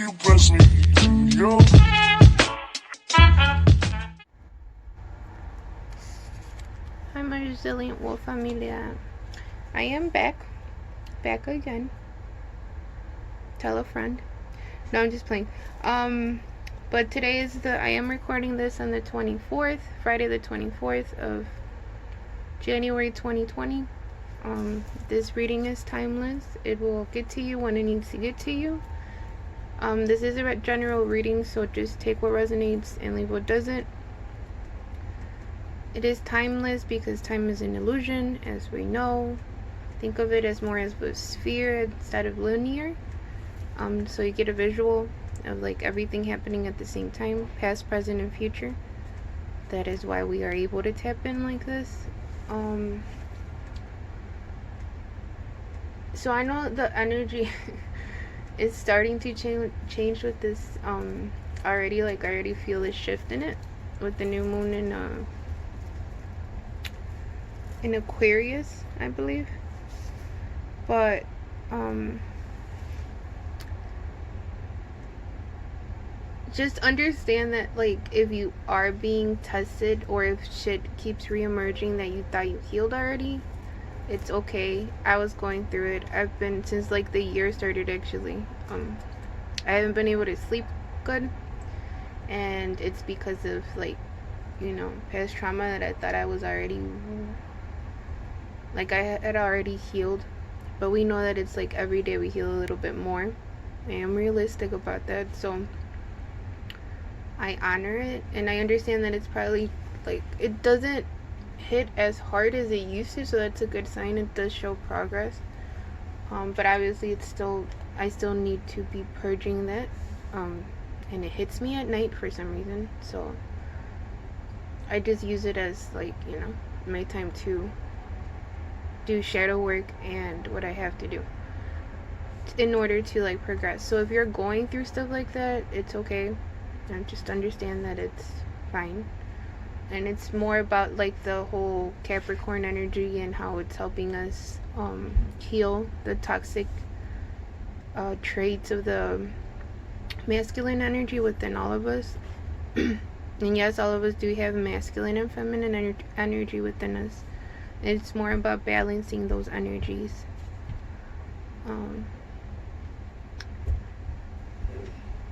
you press me, yo. Hi, my resilient wolf familia. I am back again. Tell a friend. No, I'm just playing. But today is I am recording this on the 24th, Friday the 24th of January 2020. This reading is timeless. It will get to you when it needs to get to you. This is a general reading, so just take what resonates and leave what doesn't. It is timeless because time is an illusion, as we know. Think of it as more as a sphere instead of linear. So you get a visual of like everything happening at the same time, past, present, and future. That is why we are able to tap in like this. So I know the energy is starting to change with this already. Like I already feel a shift in it with the new moon in Aquarius, I believe. But just understand that, like, if you are being tested or if shit keeps re-emerging that you thought you healed already, it's okay. I was going through it. I've been since like the year started, actually. I haven't been able to sleep good, and it's because of, like, you know, past trauma that I thought I was already, like, I had already healed. But we know that it's like every day we heal a little bit more. I am realistic about that, so I honor it, and I understand that it's probably like it doesn't hit as hard as it used to, so that's a good sign. It does show progress, but obviously it's still, I still need to be purging that, and it hits me at night for some reason, so I just use it as, like, you know, my time to do shadow work and what I have to do in order to, like, progress. So if you're going through stuff like that, it's okay, and just understand that it's fine. And it's more about, like, the whole Capricorn energy and how it's helping us heal the toxic traits of the masculine energy within all of us. And yes, all of us do have masculine and feminine energy within us. It's more about balancing those energies.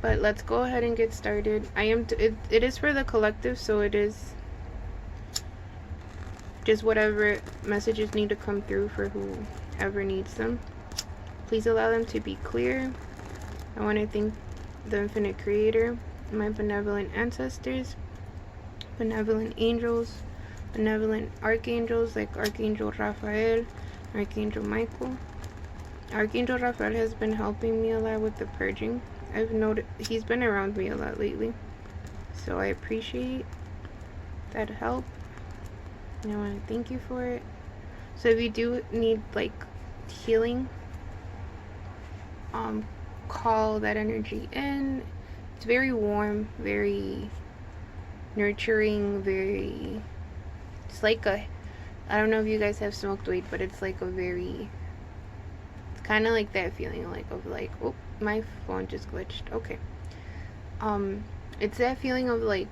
But let's go ahead and get started. It is for the collective, so it is just whatever messages need to come through for whoever needs them. Please allow them to be clear. I want to thank the infinite creator, my benevolent ancestors, benevolent angels, benevolent archangels like Archangel Raphael, Archangel Michael. Archangel Raphael has been helping me a lot with the purging. I've noticed he's been around me a lot lately, so I appreciate that help, and I want to thank you for it. So if you do need, like, healing, call that energy in. It's very warm, very nurturing, very, it's like a, I don't know if you guys have smoked weed, but it's like a very, it's kind of like that feeling, like, of like, oh, my phone just glitched. Okay. It's that feeling of like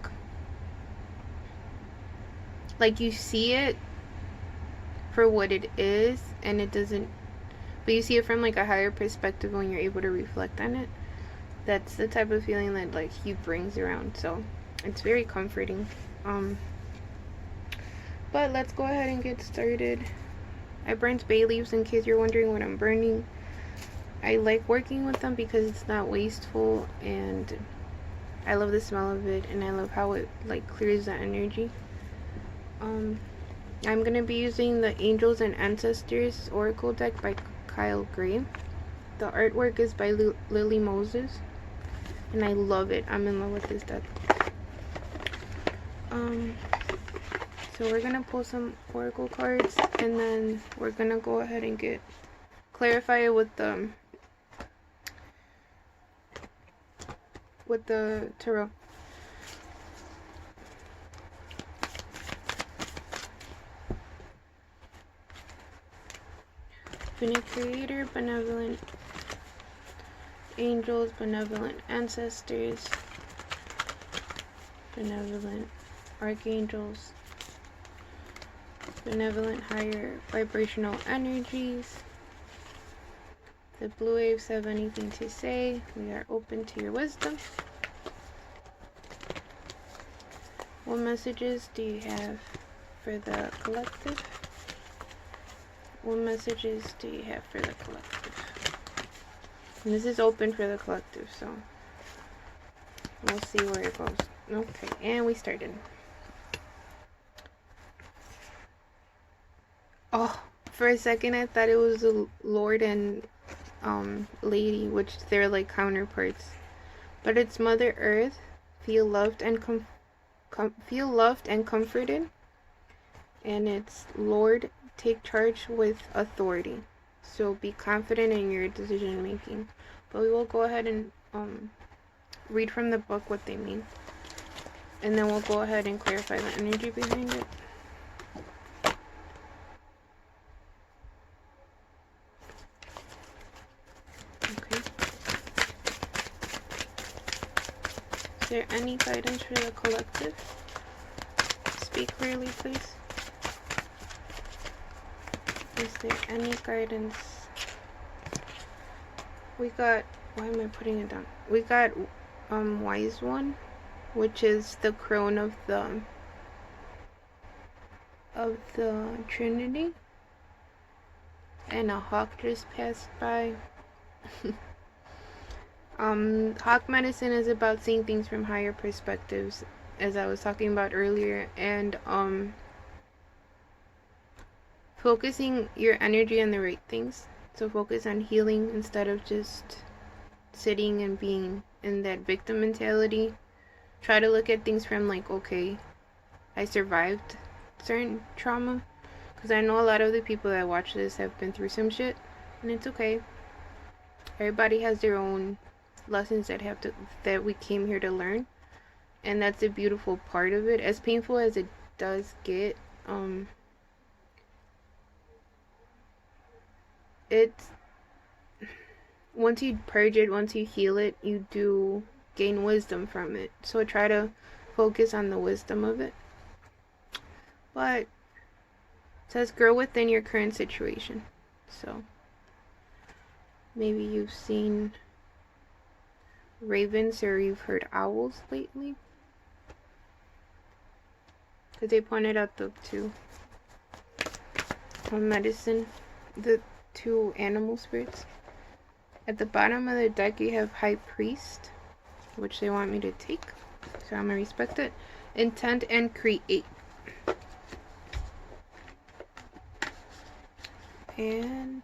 you see it for what it is, and it doesn't, but you see it from like a higher perspective when you're able to reflect on it. That's the type of feeling that, like, he brings around, so it's very comforting. But let's go ahead and get started. I burned bay leaves, in case you're wondering what I'm burning. I like working with them because it's not wasteful, and I love the smell of it, and I love how it, like, clears the energy. I'm gonna be using the Angels and Ancestors Oracle deck by Kyle Gray. The artwork is by Lily Moses, and I love it. I'm in love with this deck. So we're gonna pull some oracle cards, and then we're gonna go ahead and clarify it with the tarot. Infinite creator, benevolent angels, benevolent ancestors, benevolent archangels, benevolent higher vibrational energies. The blue waves have anything to say. We are open to your wisdom. What messages do you have for the collective? What messages do you have for the collective? And this is open for the collective, so we'll see where it goes. Okay, and we started. Oh, for a second I thought it was a Lord and Lady, which they're like counterparts. But it's Mother Earth. Feel loved and comforted. And it's Lord, take charge with authority. So be confident in your decision making. But we will go ahead and read from the book what they mean. And then we'll go ahead and clarify the energy behind it. Okay. Is there any guidance for the collective? Speak clearly, please. Is there any guidance? We got, why am I putting it down? We got Wise One, which is the crone of the Trinity. And a hawk just passed by. Hawk medicine is about seeing things from higher perspectives, as I was talking about earlier, and focusing your energy on the right things. So focus on healing instead of just sitting and being in that victim mentality. Try to look at things from like, okay, I survived certain trauma, because I know a lot of the people that watch this have been through some shit, and it's okay. Everybody has their own lessons that we came here to learn, and that's a beautiful part of it. As painful as it does get, it's once you purge it, once you heal it, you do gain wisdom from it. So try to focus on the wisdom of it. But it says grow within your current situation. So maybe you've seen ravens or you've heard owls lately, because they pointed out the two medicine, the two animal spirits. At the bottom of the deck you have High Priest, which they want me to take, so I'm gonna respect it. Intent and create. And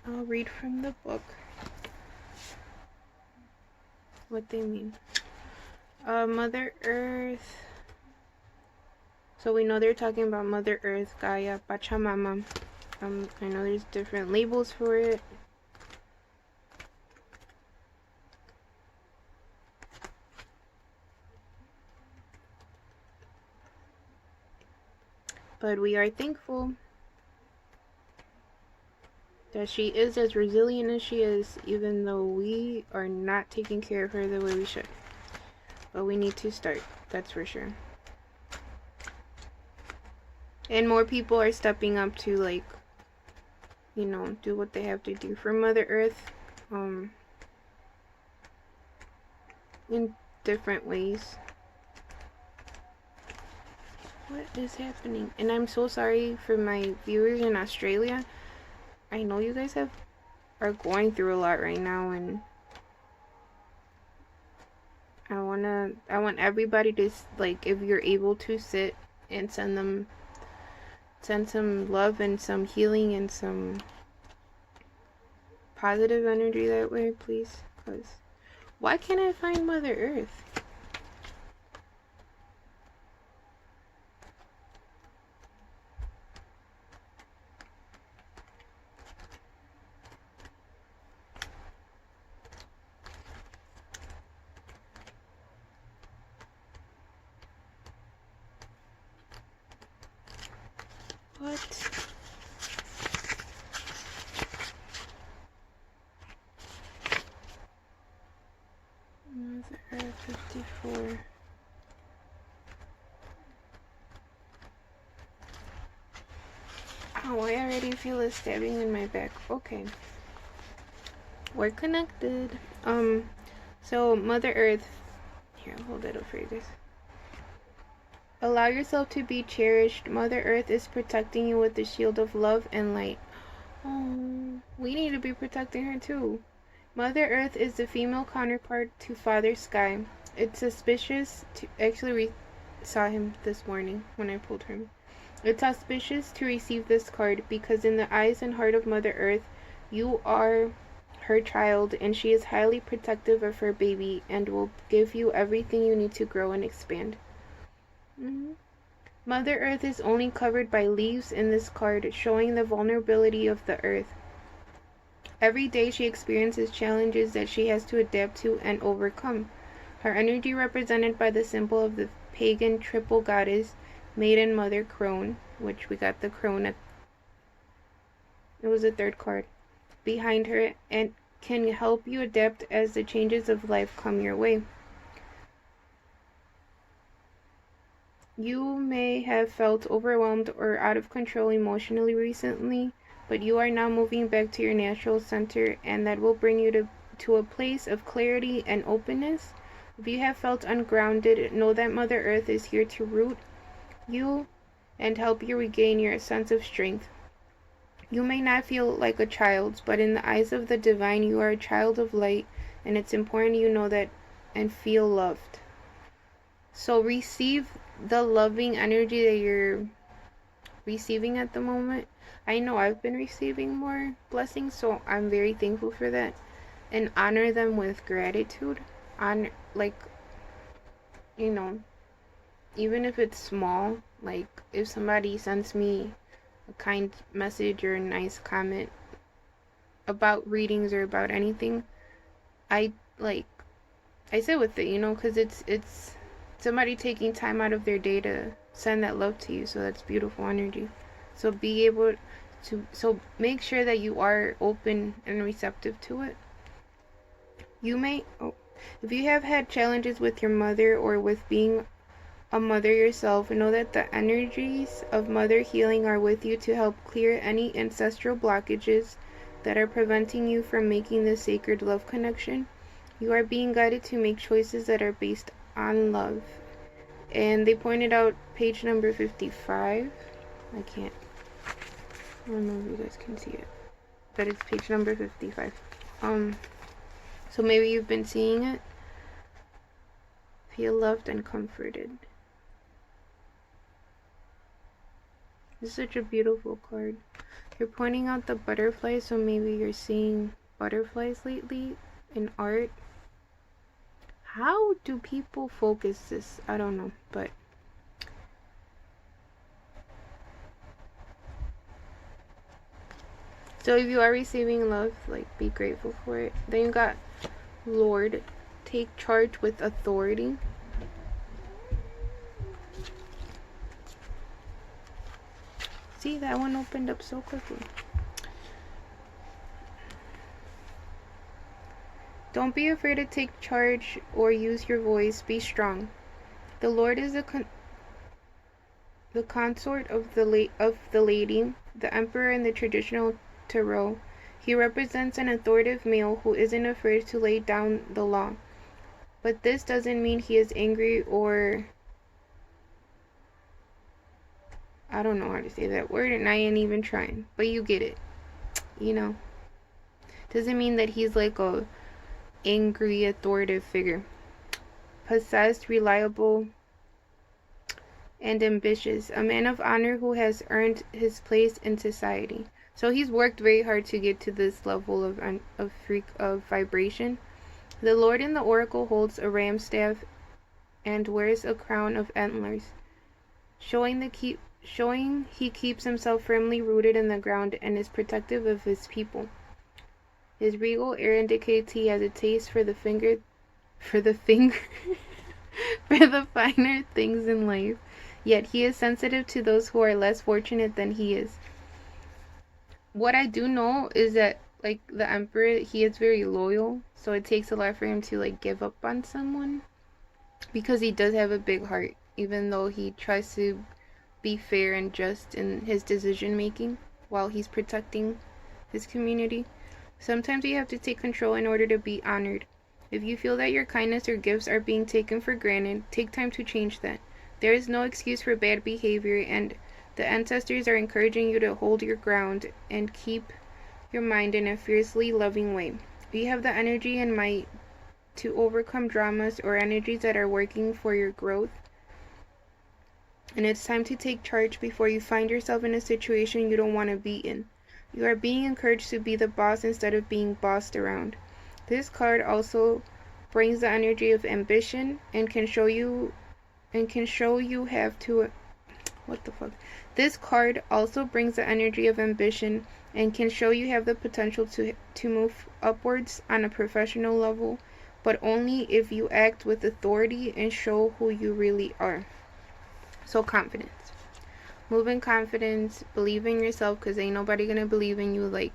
I'll read from the book what they mean. Mother Earth. So we know they're talking about Mother Earth, Gaia, Pachamama. I know there's different labels for it. But we are thankful that she is as resilient as she is, even though we are not taking care of her the way we should. But we need to start, that's for sure. And more people are stepping up to, like, you know, do what they have to do for Mother Earth, in different ways. What is happening? And I'm so sorry for my viewers in Australia. I know you guys are going through a lot right now, and I want everybody to, like, if you're able to, sit and send some love and some healing and some positive energy that way, please. Because why can't I find Mother Earth? What? Mother Earth 54. Oh, I already feel a stabbing in my back. Okay. We're connected. So Mother Earth. Here, I'll hold it up for you guys. Allow yourself to be cherished. Mother Earth is protecting you with the shield of love and light. Oh, we need to be protecting her too. Mother Earth is the female counterpart to Father Sky. It's suspicious to actually saw him this morning when I pulled him. It's auspicious to receive this card because in the eyes and heart of Mother Earth, you are her child and she is highly protective of her baby and will give you everything you need to grow and expand. Mother Earth is only covered by leaves in this card, showing the vulnerability of the earth. Every day she experiences challenges that she has to adapt to and overcome. Her energy represented by the symbol of the pagan triple goddess, Maiden Mother Crone, which we got the crone at, it was the third card, behind her, and can help you adapt as the changes of life come your way. You may have felt overwhelmed or out of control emotionally recently, but you are now moving back to your natural center, and that will bring you to a place of clarity and openness. If you have felt ungrounded, know that Mother Earth is here to root you and help you regain your sense of strength. You may not feel like a child, but in the eyes of the divine, you are a child of light, and it's important you know that and feel loved. So receive the loving energy that you're receiving at the moment. I know I've been receiving more blessings, so I'm very thankful for that, and honor them with gratitude. On, like, you know, even if it's small, like if somebody sends me a kind message or a nice comment about readings or about anything, I sit with it, because it's somebody taking time out of their day to send that love to you. So that's beautiful energy. So be able to, so make sure that you are open and receptive to it. You may, if you have had challenges with your mother or with being a mother yourself, know that the energies of mother healing are with you to help clear any ancestral blockages that are preventing you from making this sacred love connection. You are being guided to make choices that are based on love. And they pointed out page number 55. I don't know if you guys can see it, but it's page number 55. So maybe you've been seeing it. Feel loved and comforted. This is such a beautiful card. You're pointing out the butterflies, so maybe you're seeing butterflies lately in art. How do people focus this? I don't know, but so if you are receiving love, be grateful for it. Then you got Lord, take charge with authority. See, that one opened up so quickly. Don't be afraid to take charge or use your voice. Be strong. The Lord is the consort of the lady, the emperor in the traditional tarot. He represents an authoritative male who isn't afraid to lay down the law. But this doesn't mean he is angry or, I don't know how to say that word and I ain't even trying, but you get it. Doesn't mean that he's like a angry, authoritative figure. Possessed, reliable, and ambitious. A man of honor who has earned his place in society. So he's worked very hard to get to this level of vibration. The Lord in the oracle holds a ram staff and wears a crown of antlers, showing he keeps himself firmly rooted in the ground and is protective of his people. His regal air indicates he has a taste for the for the finer things in life, yet he is sensitive to those who are less fortunate than he is. What I do know is that, like the Emperor, he is very loyal, so it takes a lot for him to like give up on someone, because he does have a big heart, even though he tries to be fair and just in his decision making while he's protecting his community. Sometimes you have to take control in order to be honored. If you feel that your kindness or gifts are being taken for granted, take time to change that. There is no excuse for bad behavior, and the ancestors are encouraging you to hold your ground and keep your mind in a fiercely loving way. You have the energy and might to overcome dramas or energies that are working for your growth. And it's time to take charge before you find yourself in a situation you don't want to be in. You are being encouraged to be the boss instead of being bossed around. This card also brings the energy of ambition and can show you have to what the fuck. This card also brings the energy of ambition and can show you have the potential to move upwards on a professional level, but only if you act with authority and show who you really are. So confidence. Move in confidence. Believe in yourself, because ain't nobody gonna believe in you like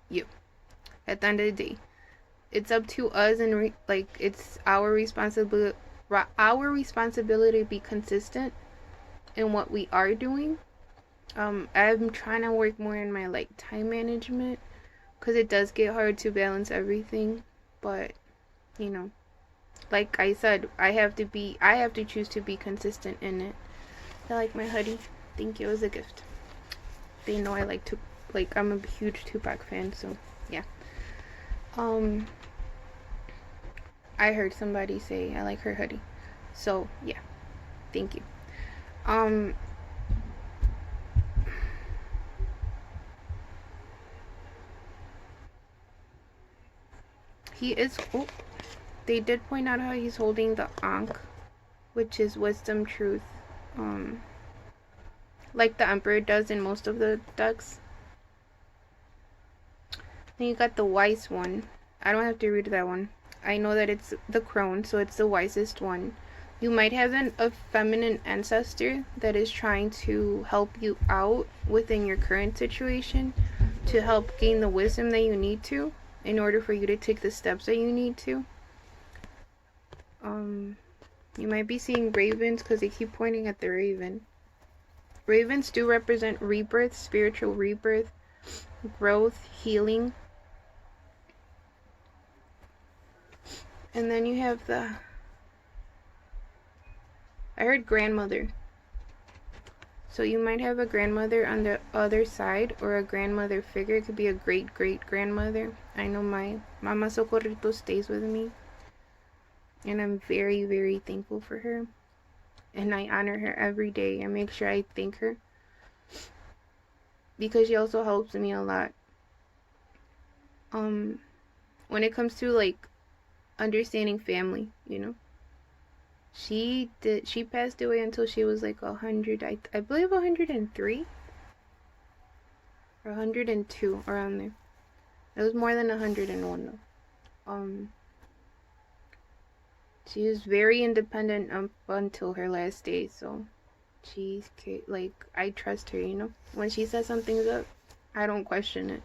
you. At the end of the day, it's up to us, and it's our responsibility to be consistent in what we are doing. I'm trying to work more in my like time management, because it does get hard to balance everything. But you know, like I said, I have to choose to be consistent in it. I like my hoodie. Thank you. It was a gift. They know I I'm a huge Tupac fan, so yeah. I heard somebody say I like her hoodie. So yeah. Thank you. He is they did point out how he's holding the Ankh, which is wisdom, truth. Like the Emperor does in most of the decks. Then you got the wise one. I don't have to read that one. I know that it's the crone, so it's the wisest one. You might have a feminine ancestor that is trying to help you out within your current situation, to help gain the wisdom that you need to in order for you to take the steps that you need to. You might be seeing ravens, because they keep pointing at the raven. Ravens do represent rebirth, spiritual rebirth, growth, healing. And then you have I heard grandmother. So you might have a grandmother on the other side, or a grandmother figure. It could be a great-great-grandmother. I know my Mama Socorrito stays with me, and I'm very, very thankful for her. And I honor her every day. I make sure I thank her, because she also helps me a lot. When it comes to like understanding family, you know. She passed away until she was like 100, I believe 103 or 102, around there. It was more than 101 though. She was very independent up until her last day, so she's like, I trust her, you know. When she says something's up, I don't question it.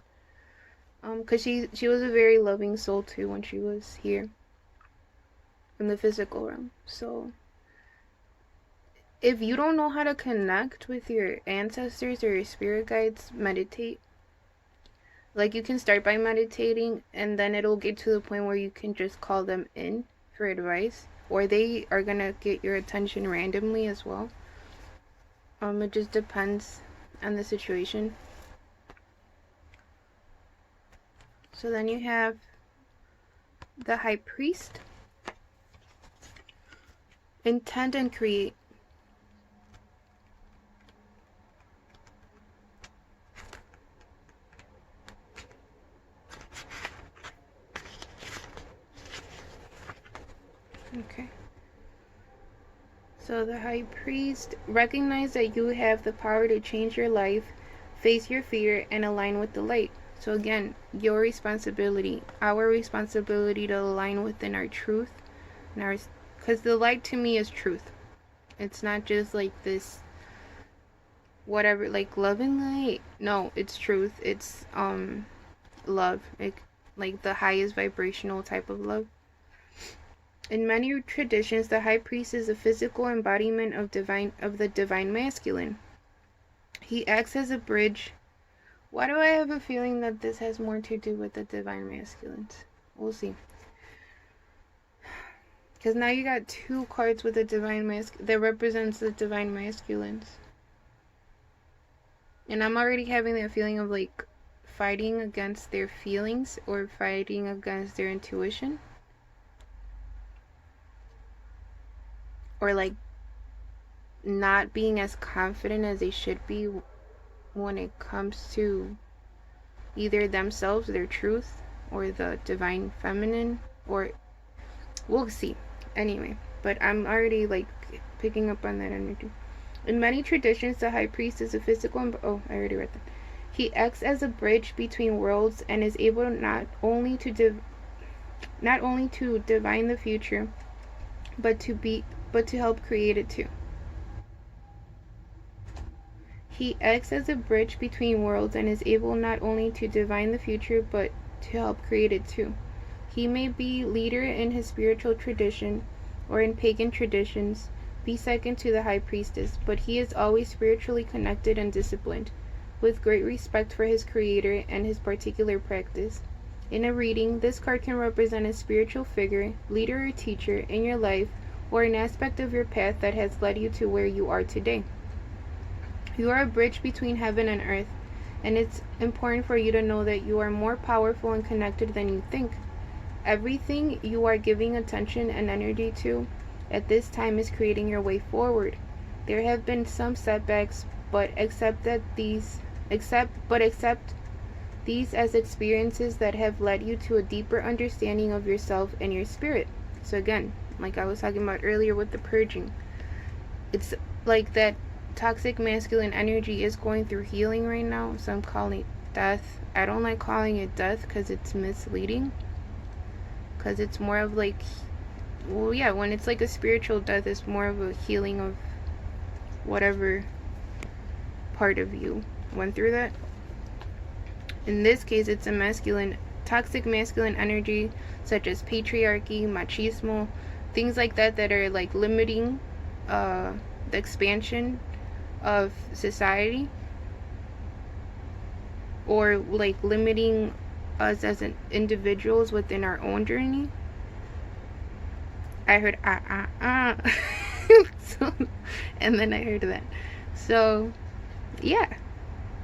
Cause she was a very loving soul too when she was here in the physical realm. So if you don't know how to connect with your ancestors or your spirit guides, meditate. Like, you can start by meditating, and then it'll get to the point where you can just call them in for advice, or they are gonna get your attention randomly as well. It just depends on the situation. So then you have the High Priest. Intend and create. Okay. So the High Priest, recognize that you have the power to change your life, face your fear, and align with the light. So again, your responsibility, our responsibility to align within our truth, and our, because the light to me is truth. It's not just like this, whatever, like love and light. No, it's truth. It's love, like the highest vibrational type of love. In many traditions, the high priest is a physical embodiment of the divine masculine. He acts as a bridge. Why do I have a feeling that this has more to do with the divine masculines? We'll see. Because now you got 2 cards with the divine that represents the divine masculines. And I'm already having that feeling of like fighting against their feelings or fighting against their intuition. Or like not being as confident as they should be when it comes to either themselves, their truth, or the divine feminine, or we'll see. Anyway, but I'm already like picking up on that energy. In many traditions, the high priest is a physical I already read that. He acts as a bridge between worlds and is able not only to divine the future, but to help create it too. He acts as a bridge between worlds and is able not only to divine the future, but to help create it too. He may be leader in his spiritual tradition or in pagan traditions, be second to the high priestess, but he is always spiritually connected and disciplined, with great respect for his creator and his particular practice. In a reading, this card can represent a spiritual figure, leader or teacher in your life, or an aspect of your path that has led you to where you are today. You are a bridge between heaven and earth, and it's important for you to know that you are more powerful and connected than you think. Everything you are giving attention and energy to at this time is creating your way forward. There have been some setbacks, but accept these as experiences that have led you to a deeper understanding of yourself and your spirit. So again, like I was talking about earlier with the purging, it's like that toxic masculine energy is going through healing right now, so I'm calling it death. I don't like calling it death because it's misleading, because it's more of like, well, yeah, when it's like a spiritual death, it's more of a healing of whatever part of you went through that. In this case, it's a toxic masculine energy, such as patriarchy, machismo, things like that are like limiting the expansion of society, or like limiting us as individuals within our own journey. I heard so, and then I heard that. So yeah,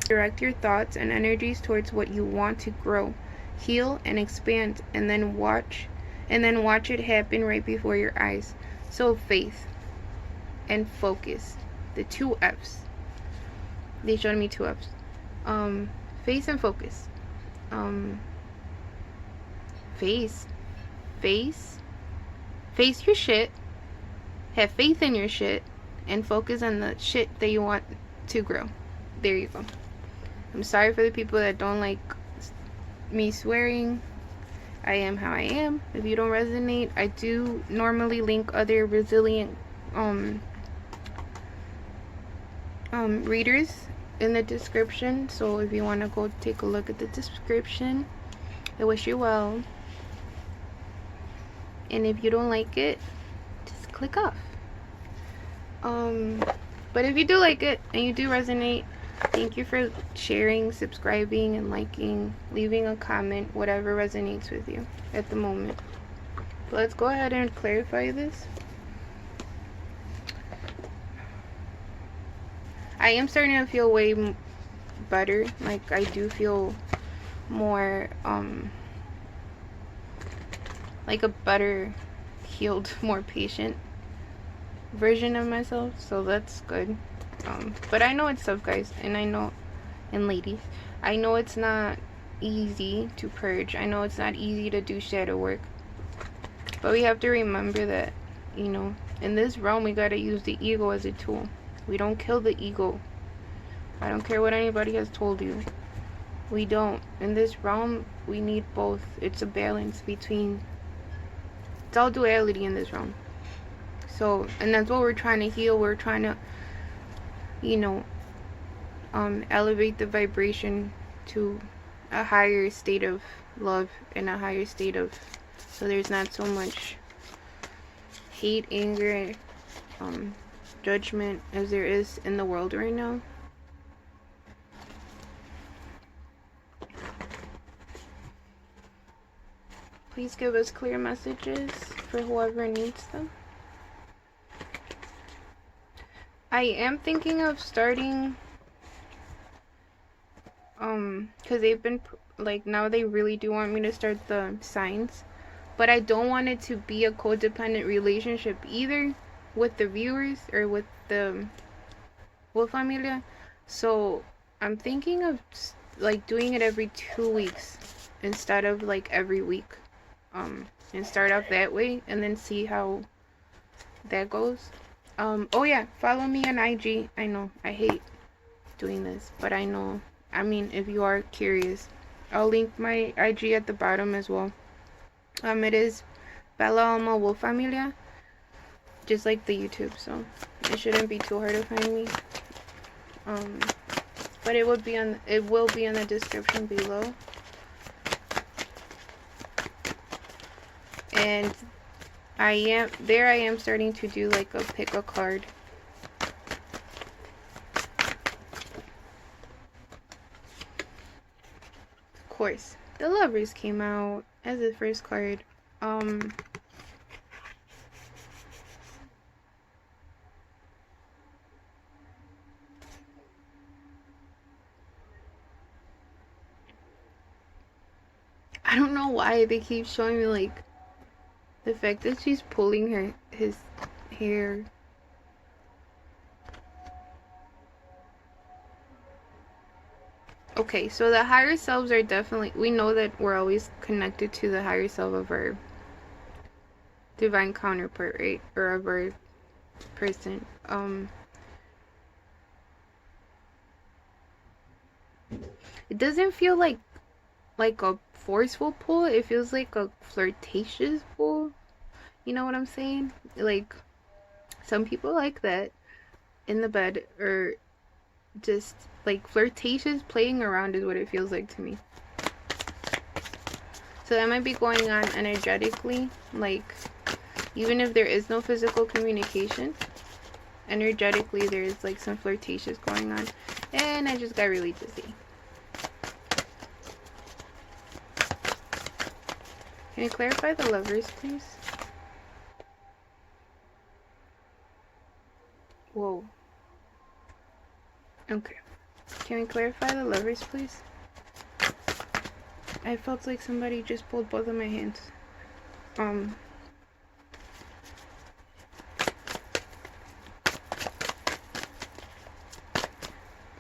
direct your thoughts and energies towards what you want to grow, heal, and expand, and then watch it happen right before your eyes. So faith and focus, the 2 F's. They showed me 2 F's. Face and focus. Face your shit, have faith in your shit, and focus on the shit that you want to grow. There you go. I'm sorry for the people that don't like me swearing. I am how I am. If you don't resonate, I do normally link other resilient readers in the description, so if you want to go take a look at the description, I wish you well. And if you don't like it, just click off. But if you do like it and you do resonate, thank you for sharing, subscribing, and liking, leaving a comment, whatever resonates with you at the moment. But let's go ahead and clarify this. I am starting to feel way better. Like, I do feel more, like a better, healed, more patient version of myself. So that's good. But I know it's tough, guys. And I know, and ladies, I know it's not easy to purge. I know it's not easy to do shadow work. But we have to remember that, you know, in this realm, we gotta use the ego as a tool. We don't kill the ego. I don't care what anybody has told you. We don't. In this realm, we need both. It's a balance between... It's all duality in this realm. So, and that's what we're trying to heal. We're trying to, you know, elevate the vibration to a higher state of love and a higher state of, so there's not so much hate, anger, judgment as there is in the world right now. Please give us clear messages for whoever needs them. I am thinking of starting, because they've been, like, now they really do want me to start the signs. But I don't want it to be a codependent relationship either with the viewers or with the Wolf Familia. So I'm thinking of, like, doing it every 2 weeks instead of, like, every week. And start off that way and then see how that goes. Oh yeah, follow me on IG. I know I hate doing this, but I know, I mean, if you are curious, I'll link my IG at the bottom as well. It is BellaAlmaWolfFamilia, just like the YouTube, so it shouldn't be too hard to find me. But it will be in the description below. And I am starting to do like a pick a card. Of course, the Lovers came out as the first card. I don't know why they keep showing me like the fact that she's pulling his hair. Okay, so the higher selves are definitely, we know that we're always connected to the higher self of our divine counterpart, right? Or of our person. It doesn't feel like a forceful pull. It feels like a flirtatious pull. You know what I'm saying? Like, some people like that in the bed, or just like flirtatious playing around is what it feels like to me. So that might be going on energetically, like even if there is no physical communication, energetically there's like some flirtatious going on. And I just got really dizzy. Can you clarify the Lovers, please? Whoa. Okay. Can we clarify the Lovers, please? I felt like somebody just pulled both of my hands.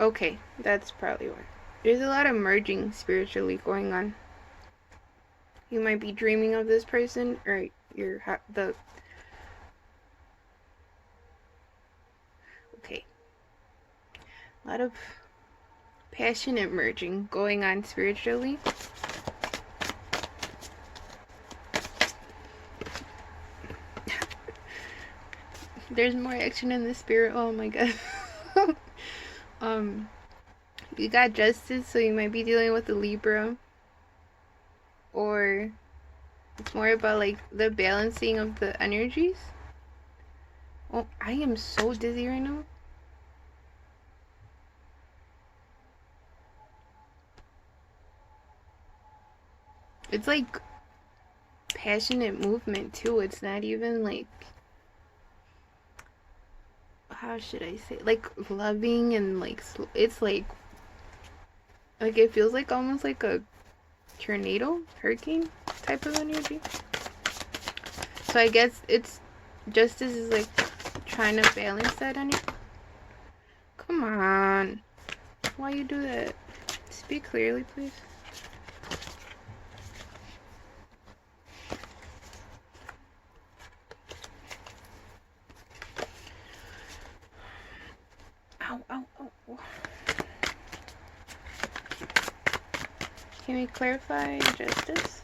Okay, that's probably why. There's a lot of merging spiritually going on. You might be dreaming of this person, or okay. A lot of passionate merging going on spiritually. There's more action in the spirit. Oh my god. You got Justice, so you might be dealing with a Libra. Or it's more about like the balancing of the energies. Oh, I am so dizzy right now. It's like passionate movement too. It's not even like, how should I say, like loving, and like it's like it feels like almost like a tornado, hurricane type of energy. So I guess it's Justice is like trying to balance that energy. Come on, why you do that? Speak clearly, please. Ow, ow, ow. Can we clarify Justice?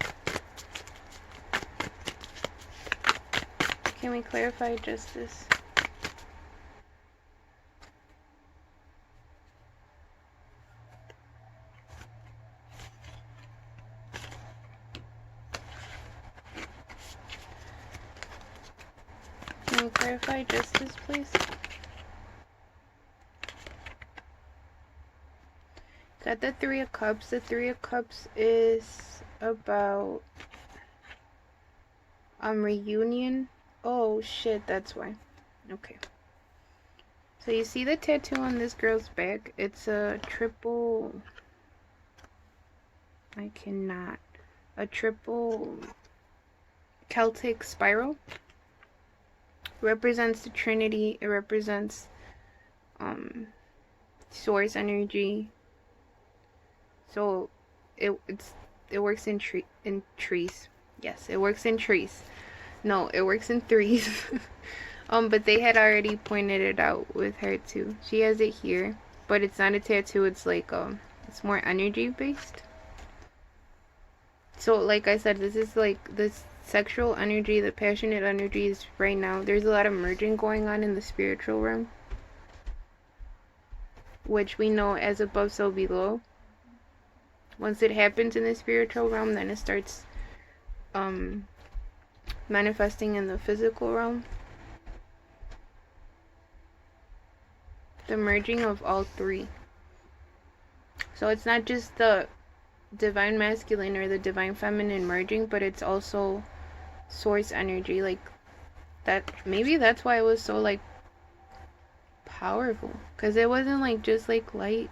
Can we clarify Justice? you clarify justice, please? Got the Three of Cups. The Three of Cups is about reunion. Oh shit, that's why. Okay. So you see the tattoo on this girl's back? It's a triple... I cannot. A triple Celtic spiral. Represents the Trinity. It represents source energy. So it works in trees. Yes, it works in trees. No, it works in threes. But they had already pointed it out with her too. She has it here, but it's not a tattoo. It's like it's more energy based. So like I said, this is like this sexual energy, the passionate energies right now. There's a lot of merging going on in the spiritual realm, which we know as above, so below. Once it happens in the spiritual realm, then it starts manifesting in the physical realm. The merging of all three. So it's not just the divine masculine or the divine feminine merging, but it's also source energy. Like that, maybe that's why it was so like powerful, because it wasn't like just like light,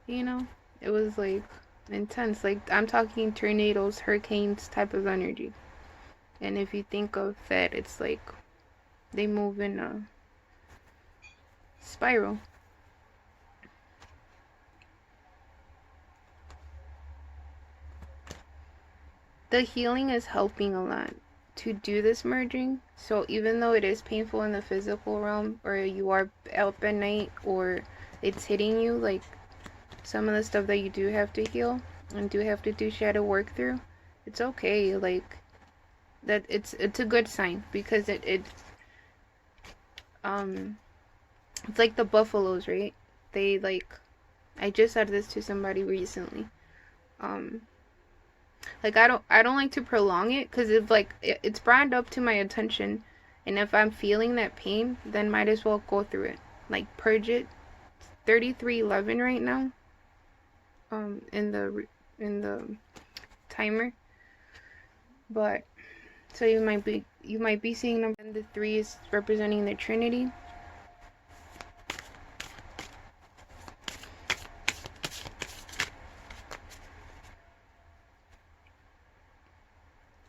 you know, it was like intense. Like I'm talking tornadoes, hurricanes type of energy. And if you think of that, it's like they move in a spiral. The healing is helping a lot to do this merging. So even though it is painful in the physical realm, or you are up at night, or it's hitting you, like some of the stuff that you do have to heal and do have to do shadow work through, it's okay. Like that, it's a good sign, because it's like the buffaloes, right? They like, I just said this to somebody recently. Like I don't like to prolong it, because if like it's brought up to my attention, and if I'm feeling that pain, then might as well go through it. Like purge it. 33:11 right now. In the timer. But so you might be seeing them. And the 3 is representing the Trinity.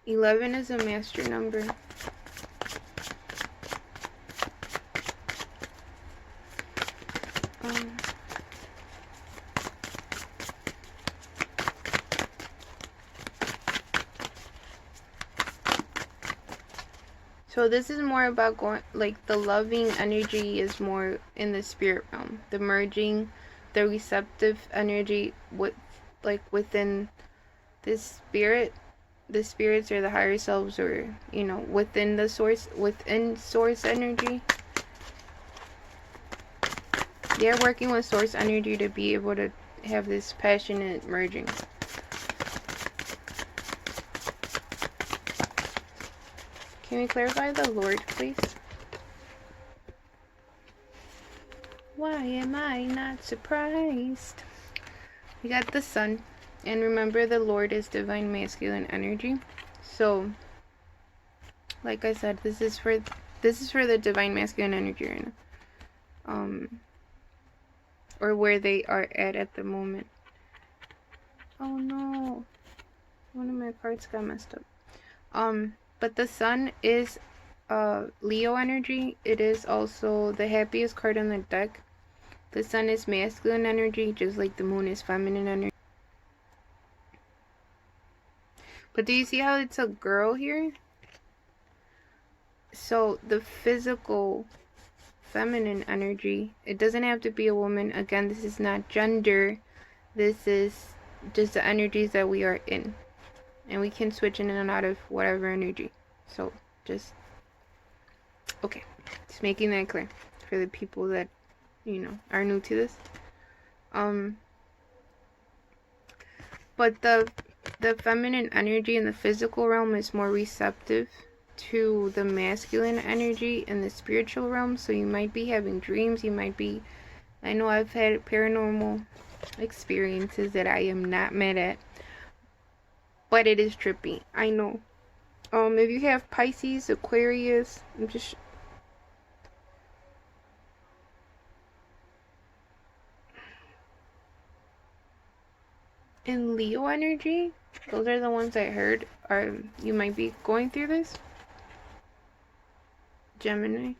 Eleven is a master number. So this is more about going, like the loving energy is more in the spirit realm. The merging, the receptive energy with, like within this spirit, the spirits or the higher selves, or you know, within the source, within source energy. They're working with source energy to be able to have this passionate merging. Can we clarify the Lord, please? Why am I not surprised? We got the Sun. And remember, the Lord is divine masculine energy. So, like I said, this is for the divine masculine energy right now. Or where they are at the moment. Oh no. One of my cards got messed up. But the Sun is Leo energy. It is also the happiest card on the deck. The Sun is masculine energy, just like the Moon is feminine energy. But do you see how it's a girl here? So the physical feminine energy, it doesn't have to be a woman. Again, this is not gender. This is just the energies that we are in. And we can switch in and out of whatever energy. So just, okay, just making that clear for the people that, you know, are new to this. But the feminine energy in the physical realm is more receptive to the masculine energy in the spiritual realm. So you might be having dreams. You might be, I know I've had paranormal experiences that I am not mad at, but it is trippy. I know. If you have Pisces, Aquarius, I'm just in Leo energy, those are the ones I heard are you might be going through this. Gemini.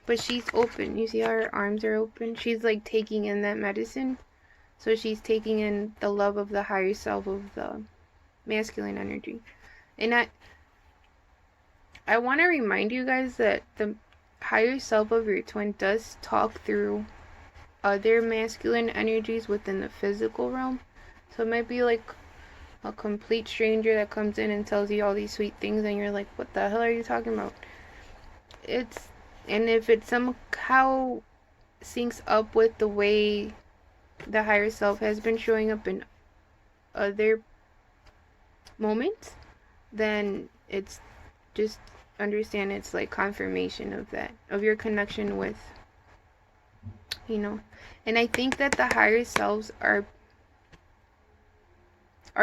But she's open. You see how her arms are open? She's like taking in that medicine. So she's taking in the love of the higher self of the masculine energy. And I want to remind you guys that the higher self of your twin does talk through other masculine energies within the physical realm. So it might be like a complete stranger that comes in and tells you all these sweet things and you're like, what the hell are you talking about? And if it somehow syncs up with the way the higher self has been showing up in other moments, then it's just understand it's like confirmation of that, of your connection with, you know. And I think that the higher selves are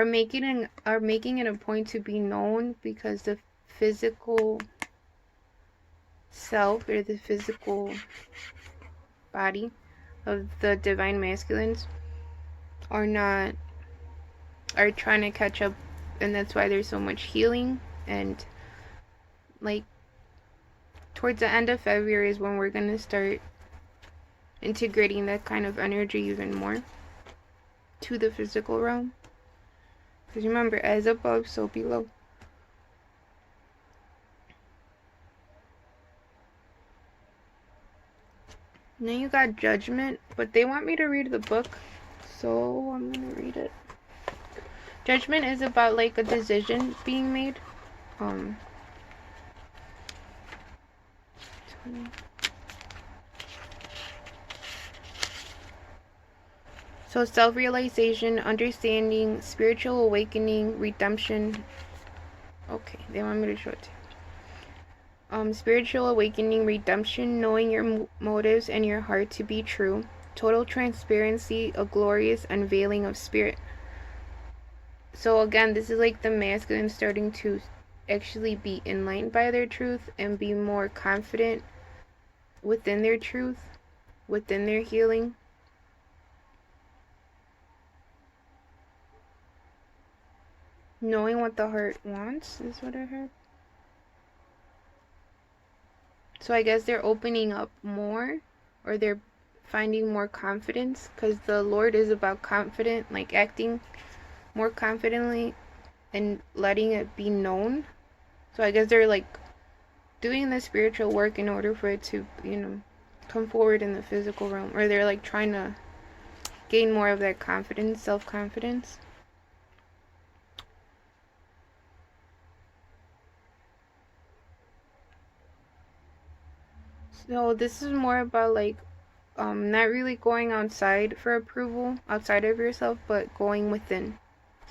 making it a point to be known, because the physical self, or the physical body of the divine masculines are trying to catch up, and that's why there's so much healing. And like towards the end of February is when we're gonna start integrating that kind of energy even more to the physical realm. Because remember, as above, so below. Now you got Judgment, but they want me to read the book, so I'm gonna read it. Judgment is about like a decision being made. So self-realization, understanding, spiritual awakening, redemption. Okay, they want me to show it to you. Spiritual awakening, redemption, knowing your motives and your heart to be true, total transparency, a glorious unveiling of spirit. So again, this is like the masculine starting to actually be enlightened by their truth and be more confident within their truth, within their healing. Knowing what the heart wants is what I heard. So I guess they're opening up more, or they're finding more confidence, because the Lord is about confident, like acting more confidently and letting it be known. So I guess they're like doing the spiritual work in order for it to, you know, come forward in the physical realm, or they're like trying to gain more of that confidence, self-confidence. So this is more about like not really going outside for approval, outside of yourself, but going within.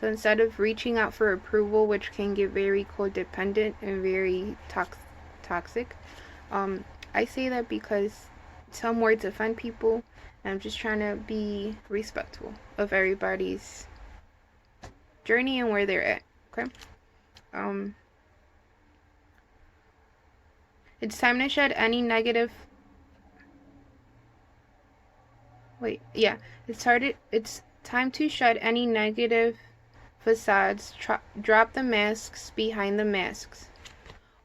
So instead of reaching out for approval, which can get very codependent and very toxic, I say that because some words offend people, and I'm just trying to be respectful of everybody's journey and where they're at. Okay. It's time to shed any negative. It's time to shed any negative facades. Drop the masks behind the masks.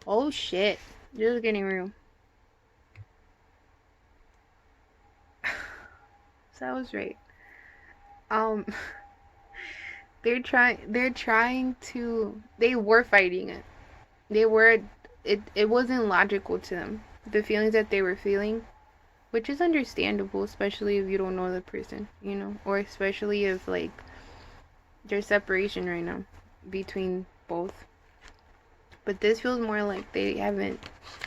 Oh shit. This is getting real. So I was right. They were fighting it. It wasn't logical to them. The feelings that they were feeling, which is understandable, especially if you don't know the person, you know, or especially if like there's separation right now between both. But this feels more like they haven't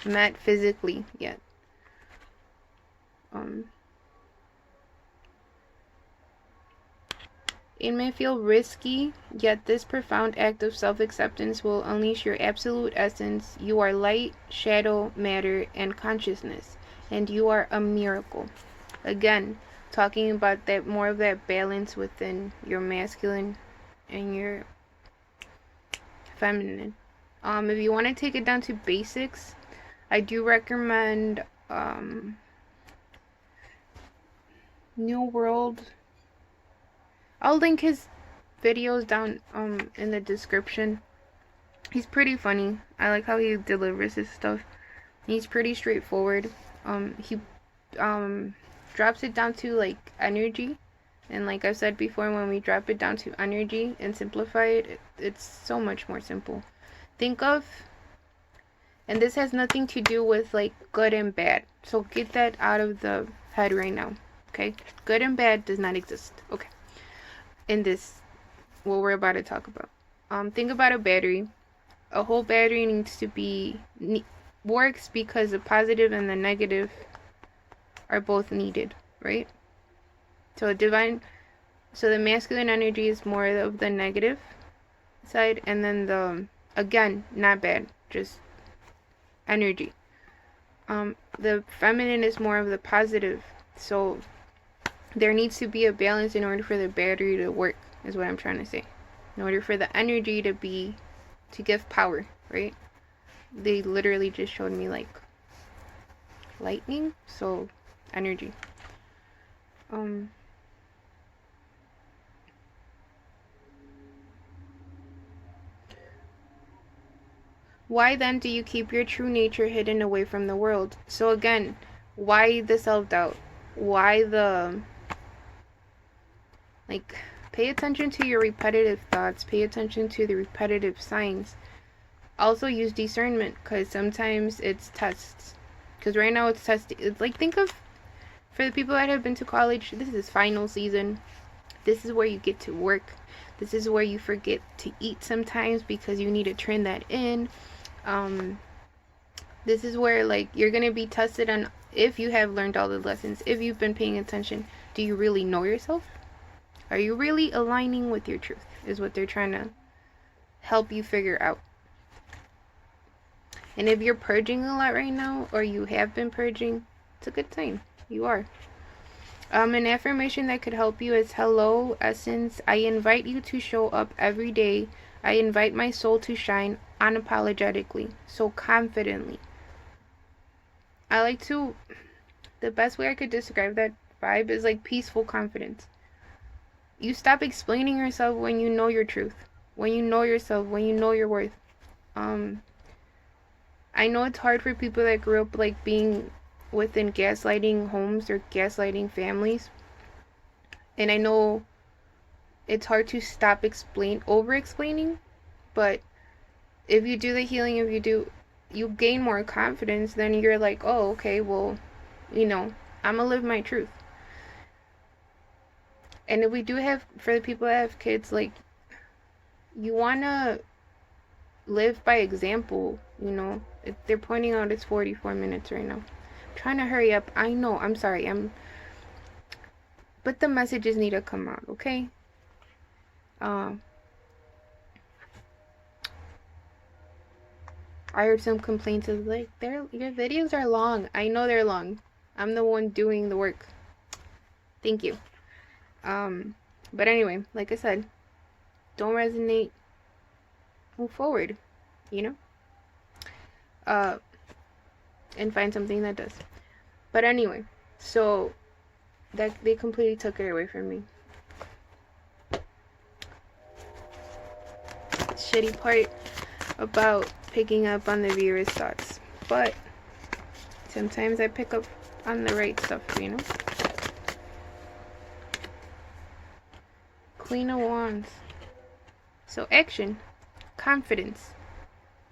met physically yet. It may feel risky, yet this profound act of self-acceptance will unleash your absolute essence. You are light, shadow, matter, and consciousness, and you are a miracle. Again, talking about that, more of that balance within your masculine and your feminine. If you want to take it down to basics, I do recommend New World. I'll link his videos down in the description. He's pretty funny. I like how he delivers his stuff. He's pretty straightforward. He drops it down to like energy, and like I've said before, when we drop it down to energy and simplify it, it's so much more simple. Think of, and this has nothing to do with like good and bad, so get that out of the head right now. Okay, good and bad does not exist. Okay, in this, what we're about to talk about, think about a battery. A whole battery needs to be works because the positive and the negative are both needed, right? So the masculine energy is more of the negative side, and then the, again, not bad, just energy. The feminine is more of the positive. So there needs to be a balance in order for the battery to work, is what I'm trying to say. In order for the energy to give power, right? They literally just showed me like lightning, so energy. Why then do you keep your true nature hidden away from the world? So again, why the self-doubt? Why the, like, pay attention to your repetitive thoughts, pay attention to the repetitive signs. Also use discernment, because sometimes it's tests. Because right now it's testing. It's like, think of, for the people that have been to college, this is final season. This is where you get to work. This is where you forget to eat sometimes because you need to turn that in. This is where, like, you're going to be tested on if you have learned all the lessons, if you've been paying attention. Do you really know yourself? Are you really aligning with your truth, is what they're trying to help you figure out. And if you're purging a lot right now, or you have been purging, it's a good sign. You are. An affirmation that could help you is, hello, essence. I invite you to show up every day. I invite my soul to shine unapologetically, so confidently. I like to, the best way I could describe that vibe is like peaceful confidence. You stop explaining yourself when you know your truth, when you know yourself, when you know your worth. I know it's hard for people that grew up like being within gaslighting homes or gaslighting families, and I know it's hard to stop over explaining, but if you do the healing, you gain more confidence, then you're like, oh, okay, well, I'm gonna live my truth. And if we do have, for the people that have kids, like, you wanna live by example, they're pointing out it's 44 minutes right now. I'm trying to hurry up. I know, I'm sorry, but the messages need to come out, okay? I heard some complaints of like, your videos are long. I know they're long. I'm the one doing the work. Thank you. But anyway, like I said, don't resonate, move forward, and find something that does. But anyway, so that they completely took it away from me. Shitty part about picking up on the viewer's thoughts, but sometimes I pick up on the right stuff, Queen of Wands. So action, confidence.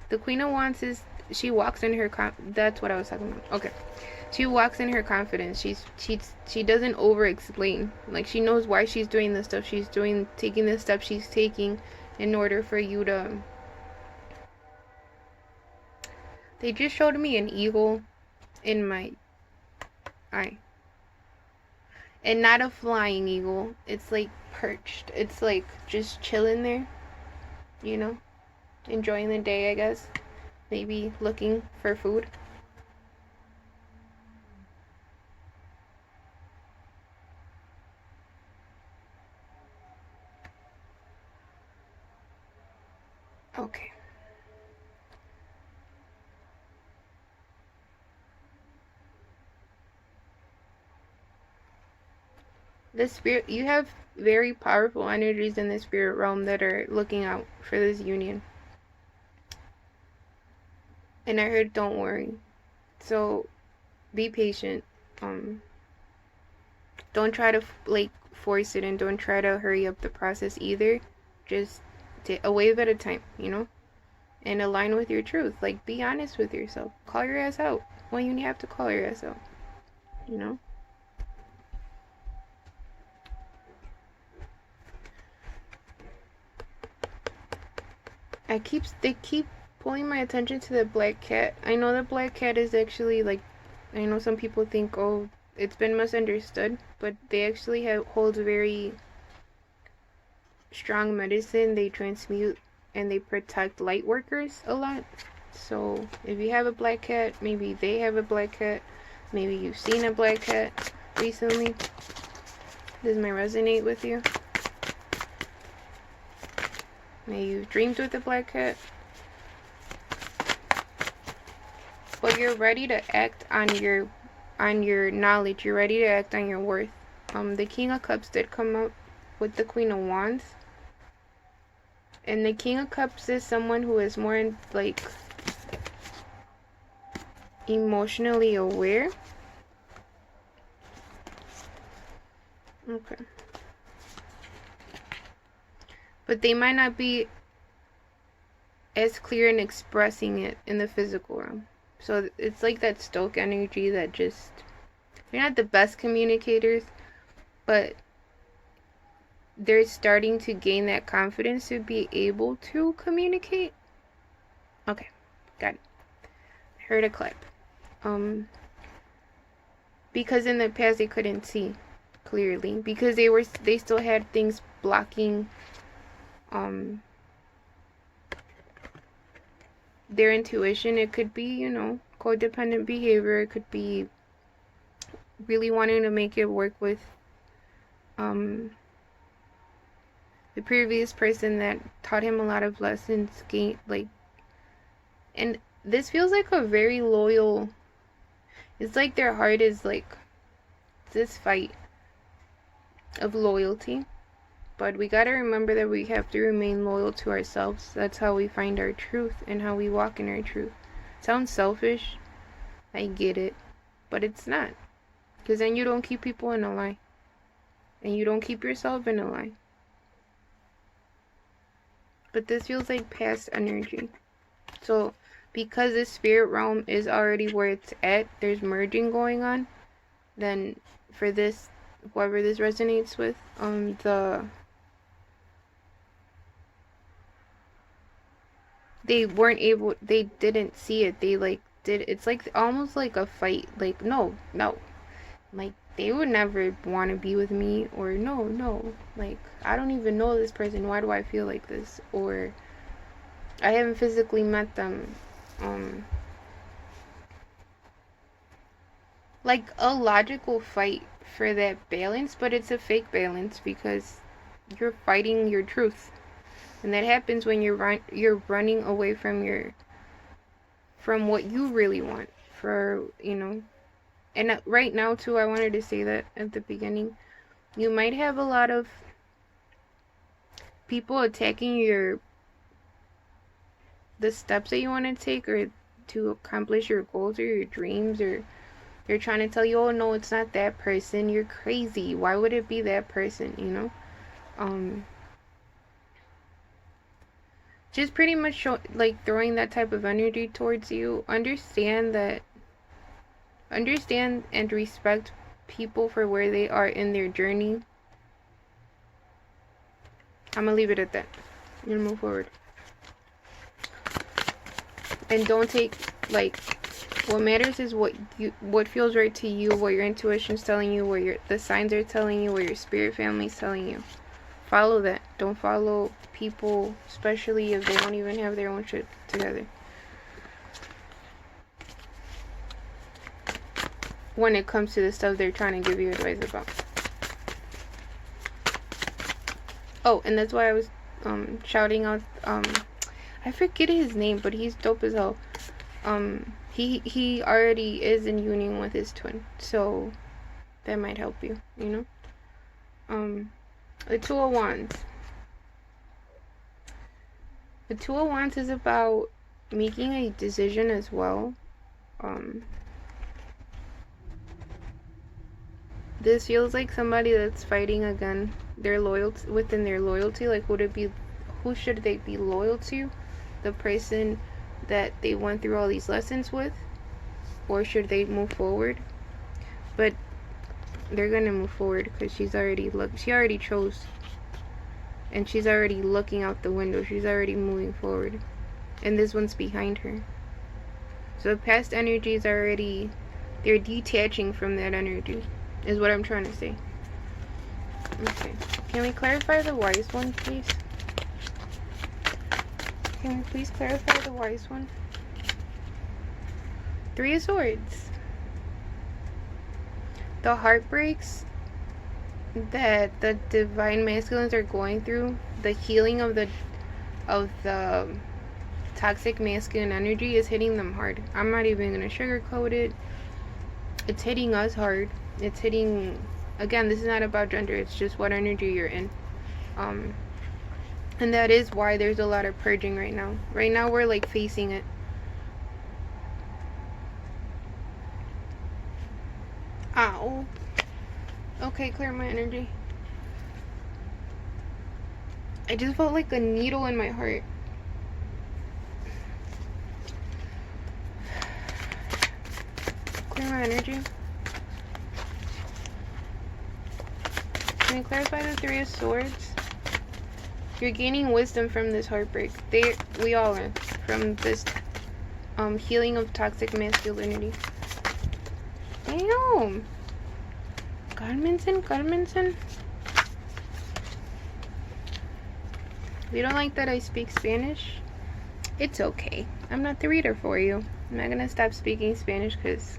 The Queen of Wands is, she walks in her that's what I was talking about. Okay, she walks in her confidence. She doesn't over explain. Like, she knows why she's doing the stuff she's doing, taking the steps she's taking in order for you to. They just showed me an eagle in my eye. And not a flying eagle. It's like perched. It's like just chilling there, you know, enjoying the day, I guess. Maybe looking for food. Okay. The spirit, you have very powerful energies in the spirit realm that are looking out for this union. And I heard, don't worry. So be patient. Don't try to like force it, and don't try to hurry up the process either. Just a wave at a time, you know? And align with your truth. Like, be honest with yourself. Call your ass out when you have to call your ass out, you know? They keep pulling my attention to the black cat. I know the black cat is actually like, I know some people think, oh, it's been misunderstood, but they actually hold very strong medicine. They transmute and they protect light workers a lot. So if you have a black cat, maybe they have a black cat, maybe you've seen a black cat recently. This may resonate with you. Maybe you've dreamed with a black cat. But you're ready to act on your knowledge. You're ready to act on your worth. The King of Cups did come up with the Queen of Wands. And the King of Cups is someone who is more like emotionally aware. Okay. But they might not be as clear in expressing it in the physical realm. So it's like that stoic energy that just, you're not the best communicators, but they're starting to gain that confidence to be able to communicate. Okay, got it. I heard a clap. Because in the past they couldn't see clearly because they still had things blocking their intuition. It could be, you know, codependent behavior. It could be really wanting to make it work with the previous person that taught him a lot of lessons, and this feels like a very loyal, it's like their heart is like this fight of loyalty. But we gotta remember that we have to remain loyal to ourselves. That's how we find our truth and how we walk in our truth. Sounds selfish, I get it, but it's not. Because then you don't keep people in a lie. And you don't keep yourself in a lie. But this feels like past energy. So, because the spirit realm is already where it's at, there's merging going on, then for this, whoever this resonates with, they didn't see it. They like it's like almost like a fight. Like, no. Like, they would never want to be with me, or no. Like, I don't even know this person. Why do I feel like this? Or I haven't physically met them. Like a logical fight for that balance, but it's a fake balance because you're fighting your truth. And that happens when you're running away from what you really want, for, you know. And right now too, I wanted to say that at the beginning, you might have a lot of people attacking the steps that you want to take, or to accomplish your goals or your dreams, or they're trying to tell you, oh no, it's not that person, you're crazy, why would it be that person, you know? Just pretty much like throwing that type of energy towards you. Understand and respect people for where they are in their journey. I'm gonna leave it at that. I'm gonna move forward. And don't take, like, What matters is what feels right to you, what your intuition's telling you, what the signs are telling you, what your spirit family's telling you. Follow that. Don't follow people, especially if they don't even have their own shit together. When it comes to the stuff they're trying to give you advice about. Oh, and that's why I was shouting out, I forget his name, but he's dope as hell. He already is in union with his twin, so that might help you, you know. The Two of Wands. The Two of Wands is about making a decision as well. This feels like somebody that's fighting again their loyalty, within their loyalty. Like, would it be, who should they be loyal to? The person that they went through all these lessons with, or should they move forward? But they're gonna move forward because she already chose, and she's already looking out the window. She's already moving forward, and this one's behind her. So past energies already, they're detaching from that energy, is what I'm trying to say. Okay, can we clarify the wise one, please? Can we please clarify the wise one? Three of Swords. The heartbreaks that the divine masculines are going through, the healing of the toxic masculine energy is hitting them hard. I'm not even gonna sugarcoat it. It's hitting us hard. It's hitting, again, this is not about gender, it's just what energy you're in. And that is why there's a lot of purging right now. Right now we're like facing it. Ow. Okay, clear my energy. I just felt like a needle in my heart. Clear my energy. Can you clarify the Three of Swords? You're gaining wisdom from this heartbreak. We all are. From this healing of toxic masculinity. Damn. Carmensen. You don't like that I speak Spanish? It's okay. I'm not the reader for you. I'm not gonna stop speaking Spanish because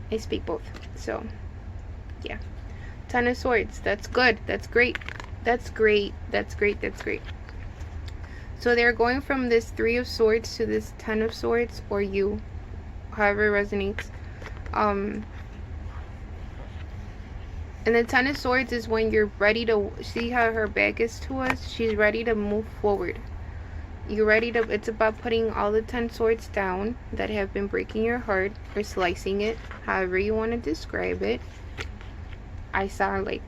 I speak both. So, yeah. Ten of Swords. That's good. That's great. That's great. That's great. That's great. So they're going from this Three of Swords to this Ten of Swords, or you, however it resonates. And the Ten of Swords is when you're ready to see how her back is to us. She's ready to move forward. You're ready to, it's about putting all the 10 swords down that have been breaking your heart, or slicing it, however you want to describe it. I saw like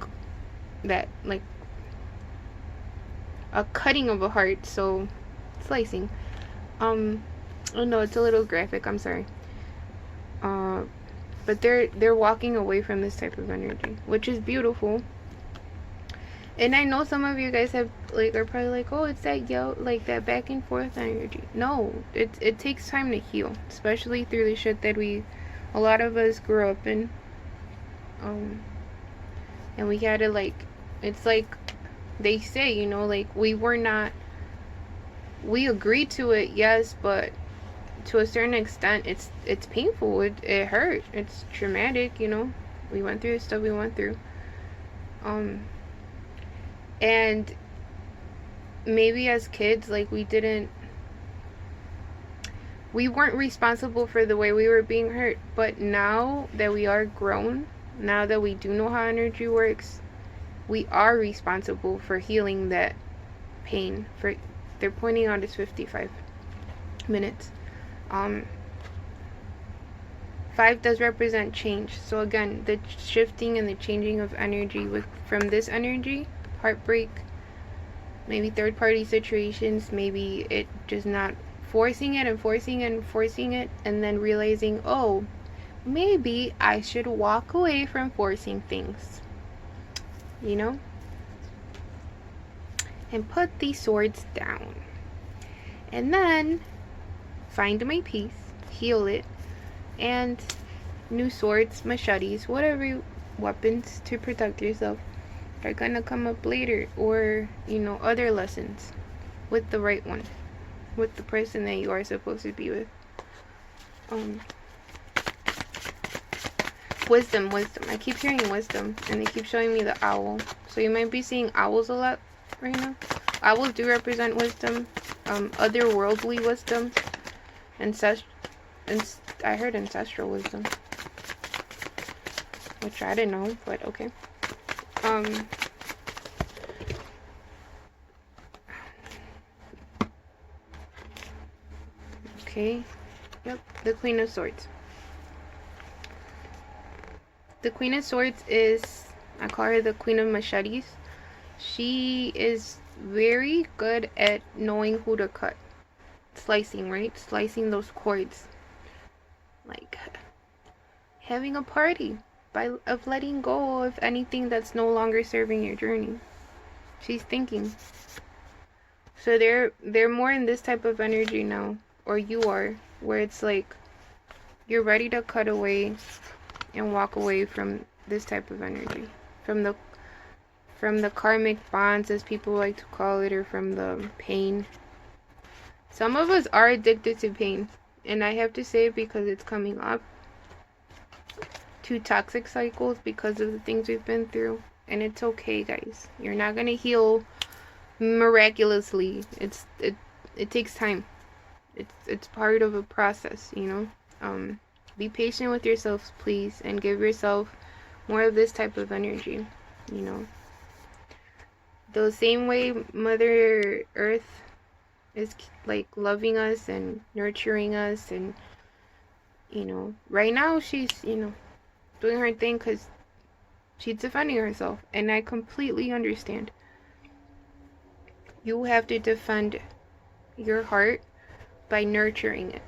that, like a cutting of a heart, so slicing. Oh no, it's a little graphic, I'm sorry. But they're walking away from this type of energy, which is beautiful. And I know some of you guys have like, are probably like, oh, it's that like that back and forth energy. No, it takes time to heal, especially through the shit that a lot of us grew up in. And we had to, like, it's like they say, you know, like, we agreed to it, yes, but to a certain extent it's painful. It hurt. It's traumatic, you know. We went through the stuff we went through. And maybe as kids, like, we weren't responsible for the way we were being hurt. But now that we are grown, now that we do know how energy works, we are responsible for healing that pain. They're pointing out it's 55 minutes. 5 does represent change. So again, the shifting and the changing of energy from this energy, heartbreak, maybe third-party situations, maybe it just not forcing it, and then realizing, oh, maybe I should walk away from forcing things, you know, and put these swords down, and then find my peace, heal it. And new swords, machetes, whatever weapons to protect yourself are gonna come up later, or you know, other lessons with the right one, with the person that you are supposed to be with. Wisdom. I keep hearing wisdom, and they keep showing me the owl. So you might be seeing owls a lot right now. Owls do represent wisdom, otherworldly wisdom, I heard ancestral wisdom, which I didn't know, but okay. Okay. Yep, the Queen of Swords. The Queen of Swords is, I call her the Queen of Machetes. She is very good at knowing who to cut. Slicing, right? Slicing those cords. Like having a party of letting go of anything that's no longer serving your journey. She's thinking. So they're more in this type of energy now, or you are, where it's like you're ready to cut away and walk away from this type of energy, from the karmic bonds, as people like to call it, or from the pain. Some of us are addicted to pain, and I have to say it because it's coming up, to toxic cycles because of the things we've been through. And it's okay, guys. You're not gonna heal miraculously. It takes time. It's part of a process, you know. Be patient with yourselves, please, and give yourself more of this type of energy, you know. The same way Mother Earth is like loving us and nurturing us, and you know, right now she's, you know, doing her thing because she's defending herself, and I completely understand. You have to defend your heart by nurturing it.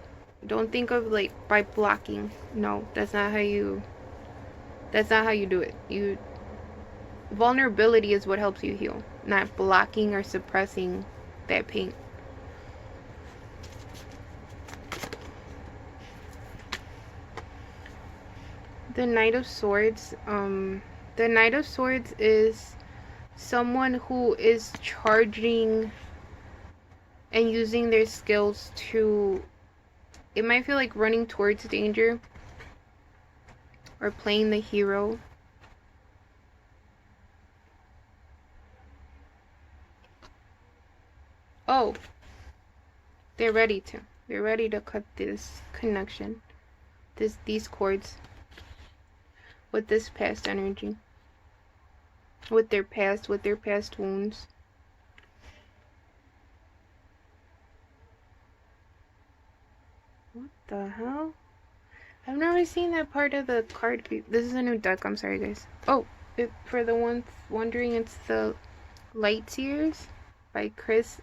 Don't think of like by blocking. No, that's not how you do it. Vulnerability is what helps you heal, not blocking or suppressing that pain. The Knight of Swords. The Knight of Swords is someone who is charging and using their skills to, it might feel like running towards danger or playing the hero. Oh, they're ready to cut this connection, these cords with this past energy, with their past wounds. What the hell? I've never seen that part of the card. This is a new deck. I'm sorry, guys. Oh, for the ones wondering, it's the Light Tears by Chris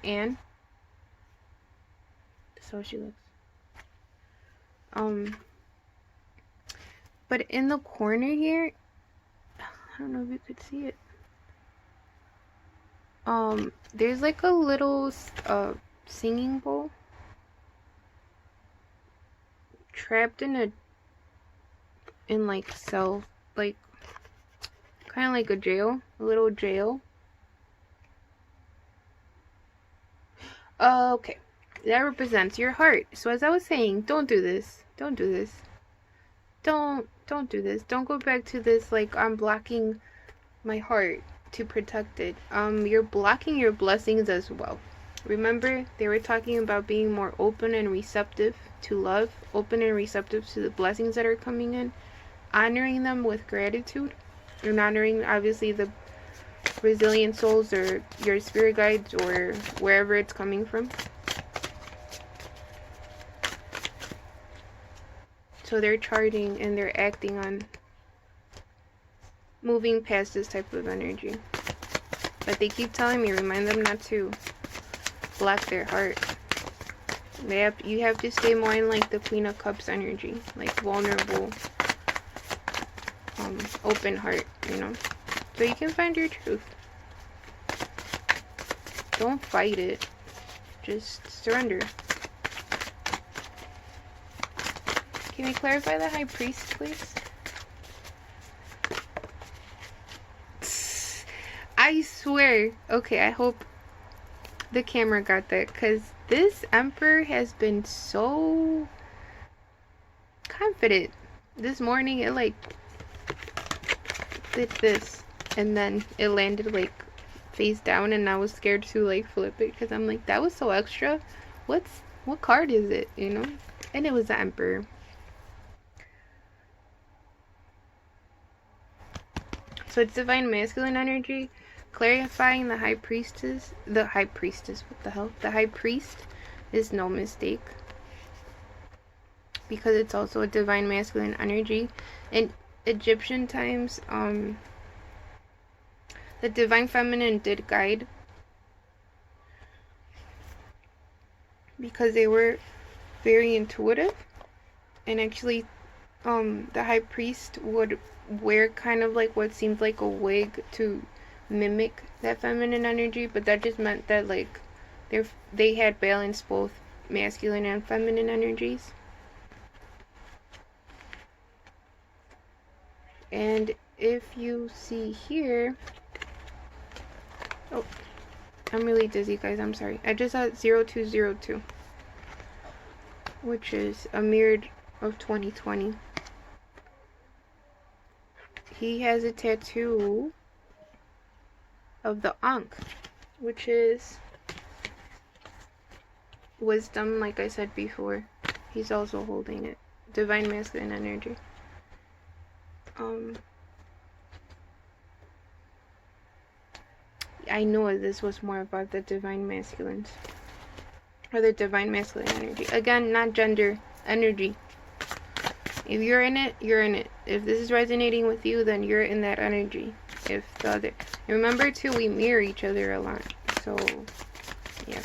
Ann. That's how she looks. But in the corner here, I don't know if you could see it. There's like a little singing bowl trapped in like cell, like kind of like a jail, a little jail. Okay, that represents your heart. So as I was saying, don't do this. Don't do this. Don't do this. Don't go back to this like I'm blocking my heart to protect it. You're blocking your blessings as well. Remember, they were talking about being more open and receptive to love, open and receptive to the blessings that are coming in, honoring them with gratitude, and honoring obviously the resilient souls or your spirit guides or wherever it's coming from. So they're charting and they're acting on moving past this type of energy. But they keep telling me, remind them not to block their heart. You have to stay more in like the Queen of Cups energy, like vulnerable, open heart, you know, so you can find your truth. Don't fight it, just surrender. Can we clarify the High Priest, please? I swear. Okay, I hope the camera got that, because this Emperor has been so confident. This morning it like did this, and then it landed like face down, and I was scared to like flip it because I'm like, that was so extra. What card is it, you know? And it was the Emperor. So it's divine masculine energy, clarifying the High Priestess. The High Priestess, what the hell? The High Priest is no mistake, because it's also a divine masculine energy. In Egyptian times, the divine feminine did guide, because they were very intuitive, and actually the High Priest would wear kind of like what seemed like a wig to mimic that feminine energy, but that just meant that like they had balanced both masculine and feminine energies. And if you see here, oh, I'm really dizzy, guys, I'm sorry. I just had 0202, which is a mirrored of 2020. He has a tattoo of the Ankh, which is wisdom, like I said before. He's also holding it. Divine masculine energy. I know this was more about the divine masculines, or the divine masculine energy. Again, not gender, energy. If you're in it, you're in it. If this is resonating with you, then you're in that energy. If the other, remember too, we mirror each other a lot. So, yeah.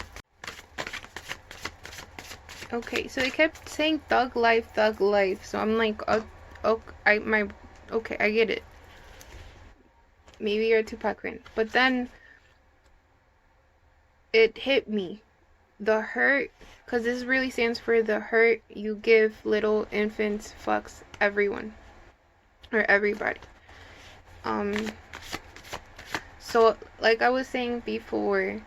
Okay, so they kept saying thug life, thug life. So I'm like, okay, I get it. Maybe you're a Tupac fan, but then it hit me. The hurt, because this really stands for the hurt you give little infants, fucks, everyone, or everybody. So like I was saying before,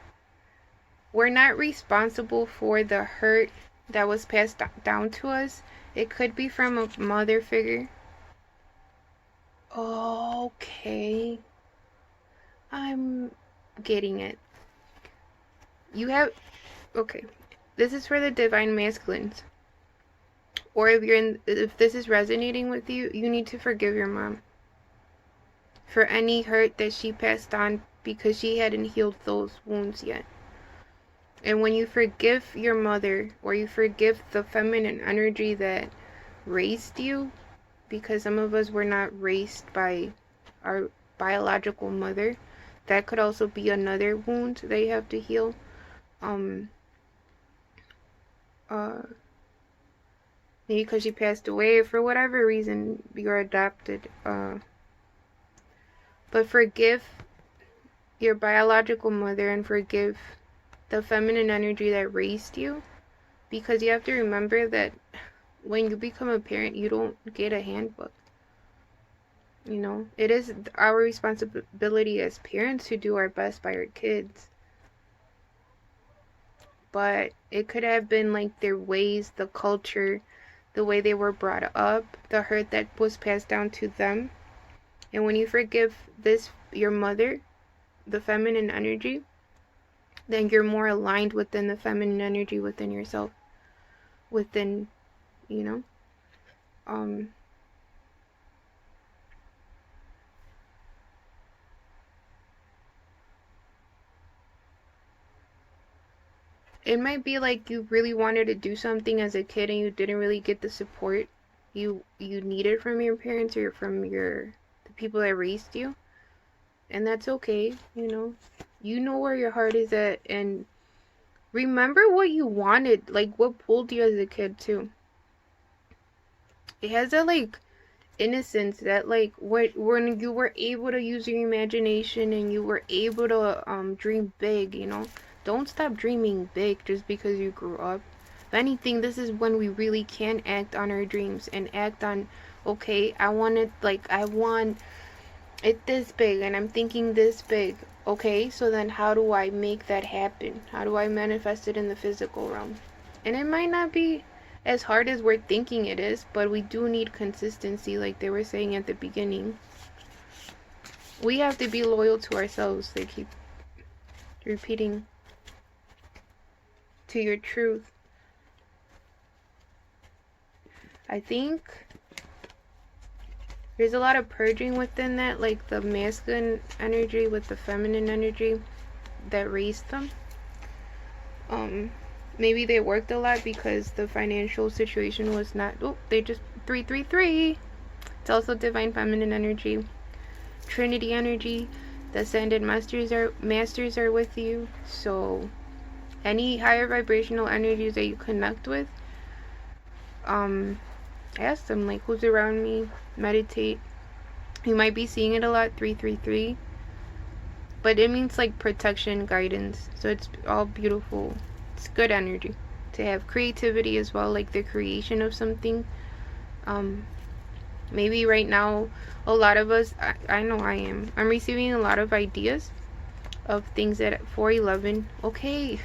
we're not responsible for the hurt that was passed down to us. It could be from a mother figure. Okay, I'm getting it. You have, okay, this is for the divine masculines, or if this is resonating with you, you need to forgive your mom for any hurt that she passed on, because she hadn't healed those wounds yet. And when you forgive your mother, or you forgive the feminine energy that raised you, because some of us were not raised by our biological mother, that could also be another wound that you have to heal. Maybe because she passed away, for whatever reason, you're adopted. But forgive your biological mother and forgive the feminine energy that raised you, because you have to remember that when you become a parent, you don't get a handbook. You know, it is our responsibility as parents to do our best by our kids. But it could have been like their ways, the culture, the way they were brought up, the hurt that was passed down to them. And when you forgive your mother, the feminine energy, then you're more aligned within the feminine energy within yourself. Within, you know, it might be like you really wanted to do something as a kid and you didn't really get the support you needed from your parents or from the people that raised you. And that's okay, you know. You know where your heart is at, and remember what you wanted, like what pulled you as a kid too. It has that like innocence, that like when you were able to use your imagination and you were able to dream big, you know. Don't stop dreaming big just because you grew up. If anything, this is when we really can act on our dreams and act on, okay, I want it, like, I want it this big and I'm thinking this big. Okay, so then how do I make that happen? How do I manifest it in the physical realm? And it might not be as hard as we're thinking it is, but we do need consistency, like they were saying at the beginning. We have to be loyal to ourselves. They keep repeating, to your truth. I think there's a lot of purging within that, like the masculine energy with the feminine energy that raised them. Maybe they worked a lot because the financial situation was not, oh, they just 333. It's also divine feminine energy, Trinity energy. The ascended masters are with you. So any higher vibrational energies that you connect with, ask them, like, who's around me, meditate. You might be seeing it a lot, 333, but it means like protection, guidance. So it's all beautiful. It's good energy to have. Creativity as well, like the creation of something. Maybe right now a lot of us, I know I'm receiving a lot of ideas of things at 411. Okay,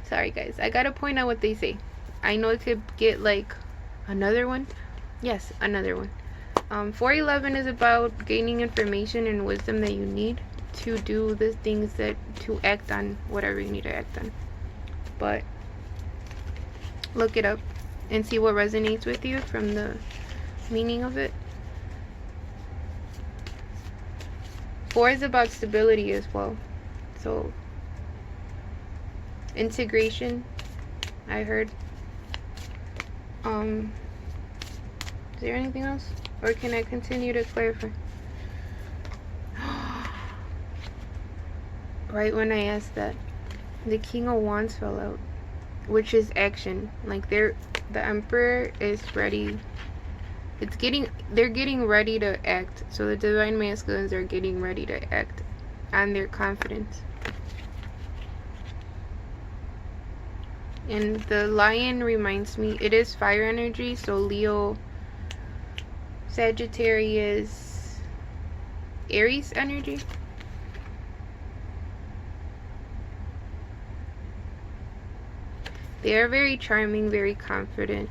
sorry guys, I gotta point out what they say. I know it could get like another one. Yes, another one. 411 is about gaining information and wisdom that you need to do the things that, to act on whatever you need to act on. But look it up and see what resonates with you from the meaning of it. 4 is about stability as well. So integration, I heard. Is there anything else? Or can I continue to clarify? Right when I asked that, the King of Wands fell out, which is action. Like the Emperor is ready. They're getting ready to act. So the divine masculines are getting ready to act on their confidence. And the Lion reminds me, it is fire energy, so Leo, Sagittarius, Aries energy. They are very charming, very confident.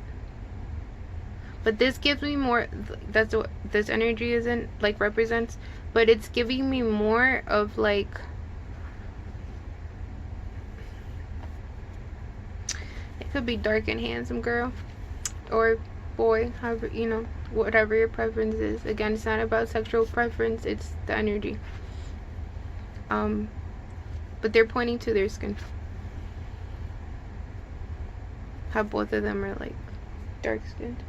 But this gives me more, that's what this energy isn't, like, represents. But it's giving me more of, like, it could be dark and handsome girl. Or boy, however, you know, whatever your preference is. Again, it's not about sexual preference, it's the energy. But they're pointing to their skin. How both of them are like dark skinned.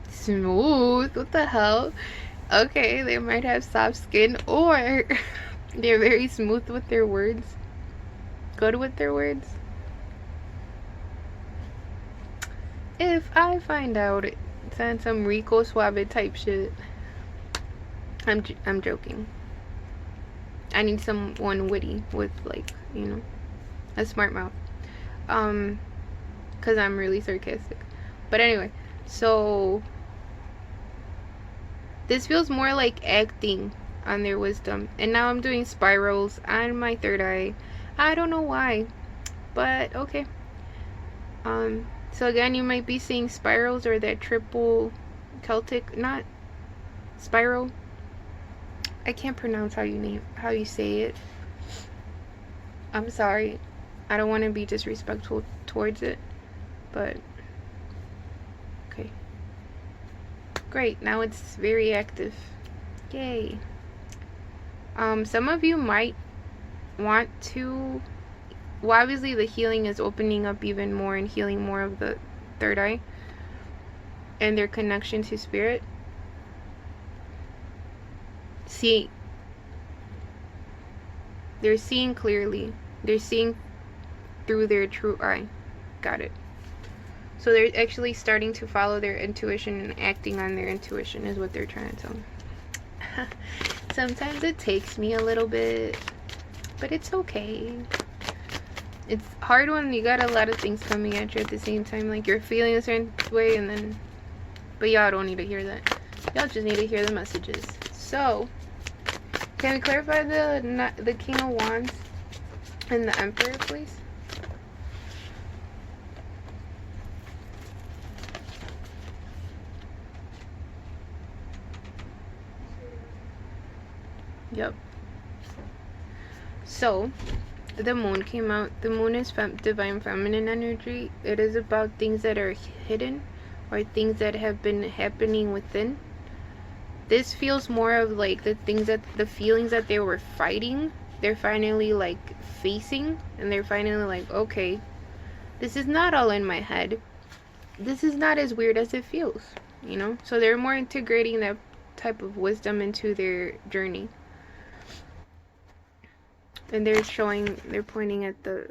Smooth, what the hell? Okay, they might have soft skin, or they're very smooth with their words, good with their words. If I find out it's on some Rico Suave type shit, I'm joking. I need someone witty with, like, you know, a smart mouth. Cause I'm really sarcastic. But anyway, so this feels more like acting on their wisdom. And now I'm doing spirals on my third eye. I don't know why, but okay. So again, you might be seeing spirals or that triple Celtic, not spiral. I can't pronounce how you say it. I'm sorry. I don't want to be disrespectful towards it, but okay. Great, now it's very active. Yay. Some of you might want to, well, obviously the healing is opening up even more and healing more of the third eye and their connection to spirit. See, they're seeing clearly. They're seeing through their true eye. Got it. So they're actually starting to follow their intuition and acting on their intuition is what they're trying to tell me. sometimes it takes me a little bit, but it's okay. It's hard when you got a lot of things coming at you at the same time. Like, you're feeling a certain way, and then, but y'all don't need to hear that. Y'all just need to hear the messages. So, can we clarify the King of Wands and the Emperor, please? Yep. So, the moon came out. The moon is divine feminine energy. It is about things that are hidden or things that have been happening within. This feels more of like the feelings that they were fighting, they're finally like facing, and they're finally like, okay, this is not all in my head. This is not as weird as it feels, you know? So they're more integrating that type of wisdom into their journey. And they're pointing at the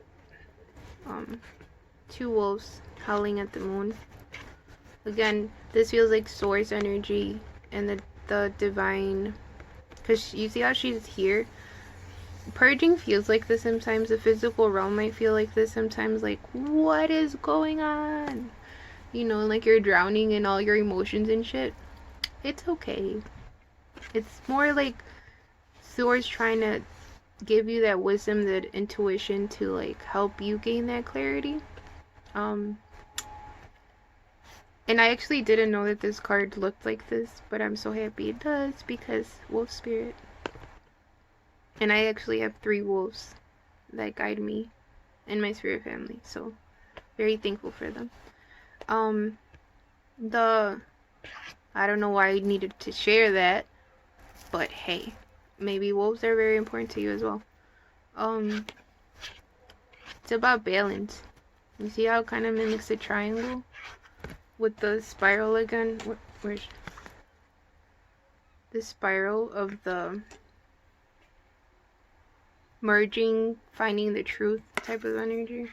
two wolves howling at the moon. Again, this feels like source energy and the divine, because you see how she's here? Purging feels like this sometimes. The physical realm might feel like this sometimes. Like, what is going on? You know, like you're drowning in all your emotions and shit. It's okay. It's more like Source trying to give you that wisdom, that intuition to like help you gain that clarity. And I actually didn't know that this card looked like this, but I'm so happy it does because wolf spirit. And I actually have 3 wolves that guide me in my spirit family, so very thankful for them. I don't know why I needed to share that, but hey, maybe wolves are very important to you as well. It's about balance. You see how it kind of mimics a triangle with the spiral again? Where's the spiral of the merging, finding the truth type of energy?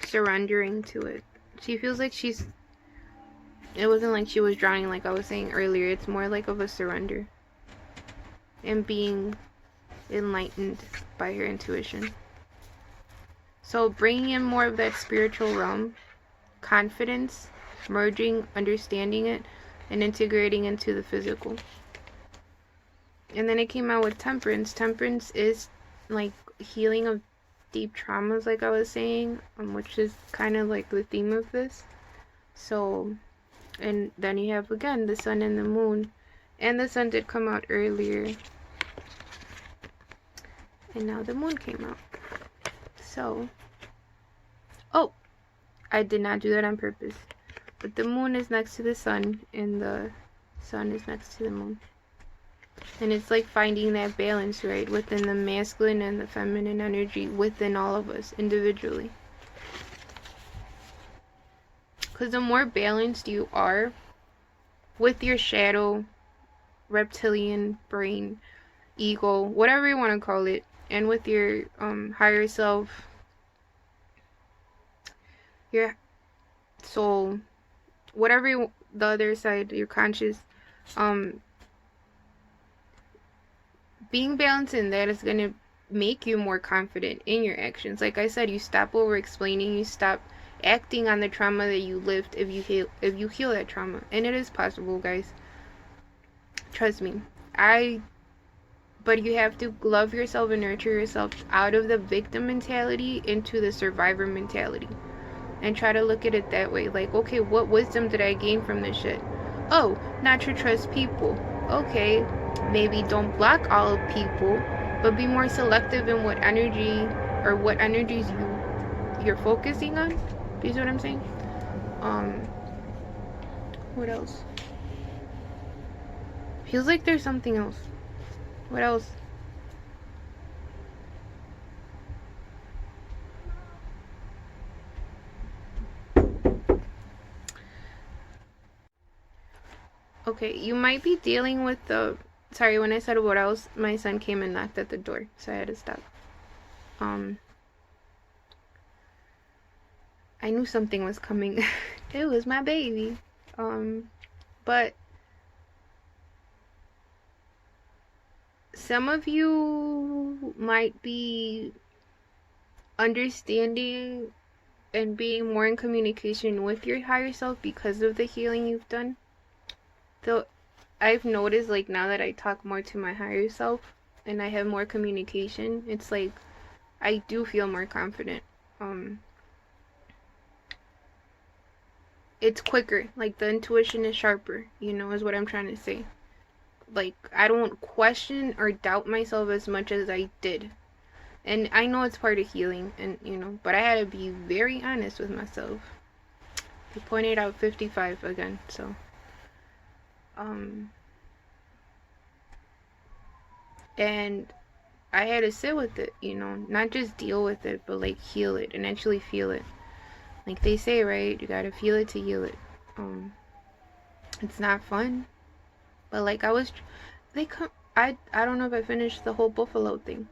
Surrendering to it. She feels like it wasn't like she was drowning like I was saying earlier. It's more like of a surrender and being enlightened by her intuition. So bringing in more of that spiritual realm, confidence, merging, understanding it, and integrating into the physical. And then it came out with temperance. Temperance is like healing of deep traumas, like I was saying, which is kind of like the theme of this. So, and then you have again the sun and the moon, and the sun did come out earlier, and now the moon came out. So, oh, I did not do that on purpose, but the moon is next to the sun and the sun is next to the moon. And it's like finding that balance, right, within the masculine and the feminine energy within all of us individually. Because the more balanced you are with your shadow, reptilian brain, ego, whatever you want to call it, and with your higher self, your soul, whatever the other side, your conscious, being balanced in that is going to make you more confident in your actions. Like I said, you stop over explaining, you stop acting on the trauma that you lived if you heal that trauma. And it is possible, guys. Trust me. But you have to love yourself and nurture yourself out of the victim mentality into the survivor mentality. And try to look at it that way. Like, okay, what wisdom did I gain from this shit? Oh, not to trust people. Okay, maybe don't block all people, but be more selective in what energy or what energies you're focusing on. Do you see what I'm saying? What else? Feels like there's something else. What else? Okay, you might be dealing with the... Sorry, when I said what else, my son came and knocked at the door, so I had to stop. I knew something was coming. It was my baby. But some of you might be understanding and being more in communication with your higher self because of the healing you've done. Though I've noticed, like, now that I talk more to my higher self and I have more communication, it's like I do feel more confident. It's quicker, like the intuition is sharper, is what I'm trying to say. Like, I don't question or doubt myself as much as I did. And I know it's part of healing, and but I had to be very honest with myself. They pointed out 55 again, so and I had to sit with it, not just deal with it, but like heal it and actually feel it. Like they say, right? You gotta feel it to heal it. It's not fun, but like I don't know if I finished the whole buffalo thing,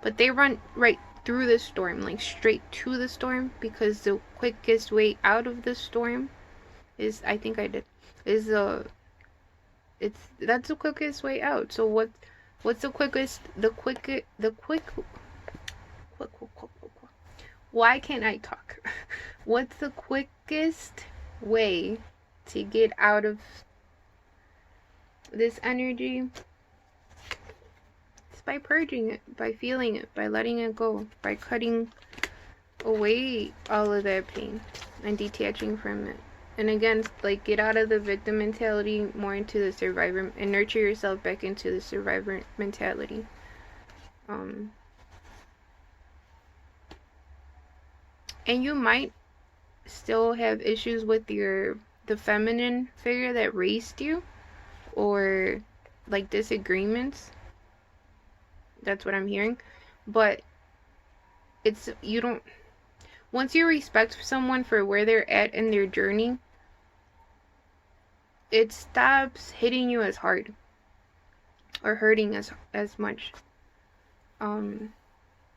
but they run right through the storm, like straight to the storm, because the quickest way out of the storm is, I think I did, is that's the quickest way out. So what's the quickest, why can't I talk? What's the quickest way to get out of this energy? It's by purging it, by feeling it, by letting it go, by cutting away all of that pain and detaching from it. And again, like, get out of the victim mentality, more into the survivor, and nurture yourself back into the survivor mentality. And you might still have issues with the feminine figure that raised you, or like disagreements. That's what I'm hearing. But once you respect someone for where they're at in their journey, it stops hitting you as hard or hurting as much.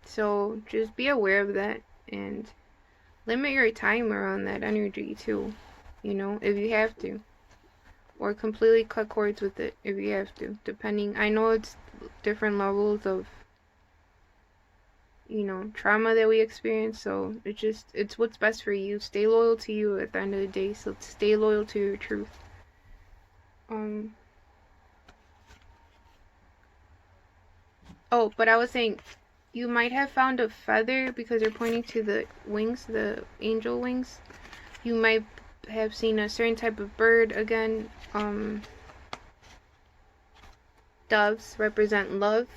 So just be aware of that and limit your time around that energy too, if you have to, or completely cut cords with it if you have to, depending. I know it's different levels of trauma that we experience, so it's what's best for you. Stay loyal to you at the end of the day, so stay loyal to your truth. Oh, but I was saying, you might have found a feather because they're pointing to the wings, the angel wings. You might have seen a certain type of bird again. Doves represent love.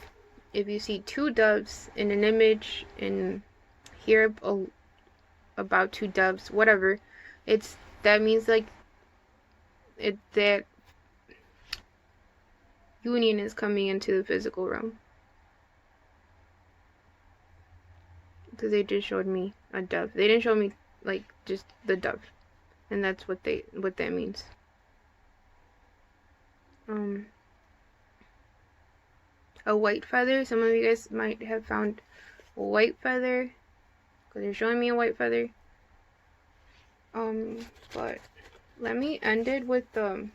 If you see two doves in an image and hear about two doves, whatever, that means like that union is coming into the physical realm. Because they just showed me a dove. They didn't show me like just the dove, and that's what that means. A white feather. Some of you guys might have found a white feather because they're showing me a white feather. But let me end it with the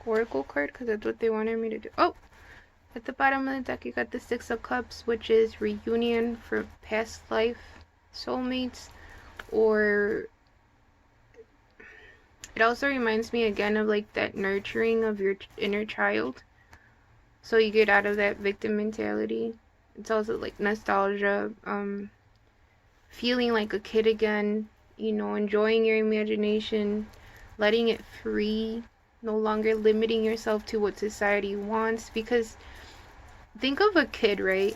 oracle card because that's what they wanted me to do. Oh, at the bottom of the deck you got the Six of Cups, which is reunion for past life soulmates, or it also reminds me again of like that nurturing of your inner child, so you get out of that victim mentality. It's also like nostalgia, feeling like a kid again, enjoying your imagination, letting it free, no longer limiting yourself to what society wants. Because think of a kid, right?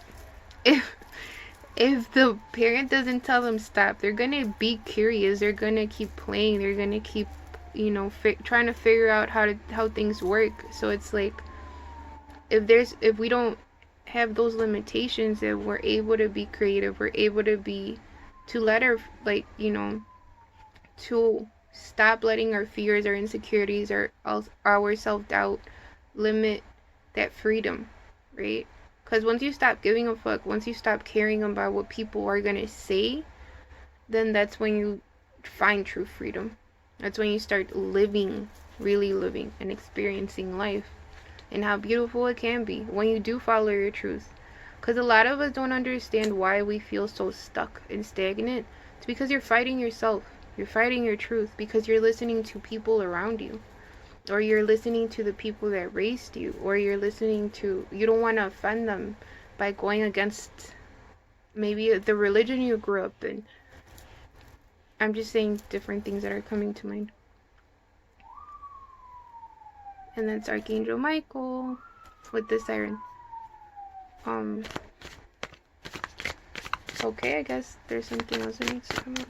If the parent doesn't tell them stop, they're gonna be curious, they're gonna keep playing, they're gonna keep trying to figure out how things work. So it's like, if we don't have those limitations, that we're able to be creative, we're able to let our, like, to stop letting our fears, our insecurities, our self-doubt limit that freedom, right? Because once you stop giving a fuck, once you stop caring about what people are gonna say, then that's when you find true freedom. That's when you start living, really living and experiencing life. and how beautiful it can be when you do follow your truth. Because a lot of us don't understand why we feel so stuck and stagnant. It's because you're fighting yourself. You're fighting your truth because you're listening to people around you. Or you're listening to the people that raised you. Or you're listening to... You don't want to offend them by going against maybe the religion you grew up in. I'm just saying different things that are coming to mind. And that's Archangel Michael with the siren. Okay, I guess there's something else that needs to come up.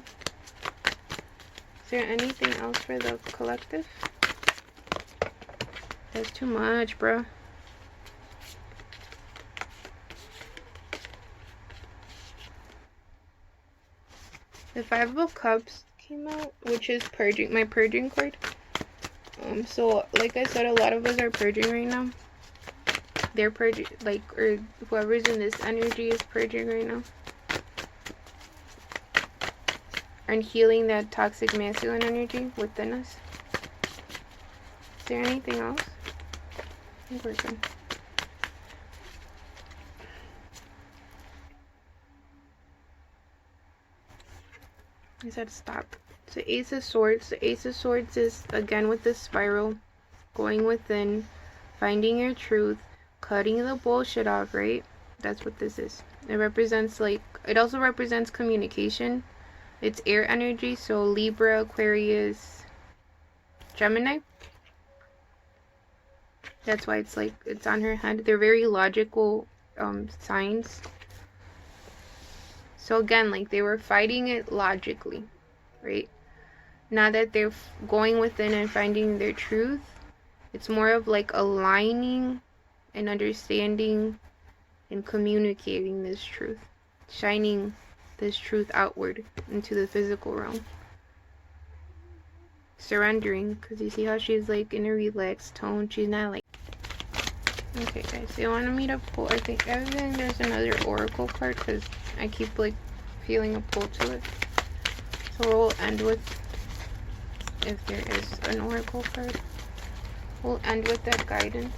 Is there anything else for the collective? That's too much, bro. The Five of Cups came out, which is purging, my purging card. So like I said, a lot of us are purging right now. They're purging, like, or whoever's in this energy is purging right now. And healing that toxic masculine energy within us. Is there anything else? I think we're good. I said stop. So Ace of Swords. The Ace of Swords is, again, with the spiral. Going within. Finding your truth. Cutting the bullshit off, right? That's what this is. It represents, like, it also represents communication. It's air energy, so Libra, Aquarius, Gemini. That's why it's like, it's on her head. They're very logical signs. So again, like, they were fighting it logically, right? Now that they're going within and finding their truth, it's more of like aligning and understanding and communicating this truth, shining this truth outward into the physical realm, surrendering, because you see how she's like in a relaxed tone. She's not like, okay guys, so you wanted me to pull, I think there's another oracle card because I keep like feeling a pull to it. So we'll end with, if there is an oracle card, we'll end with that guidance.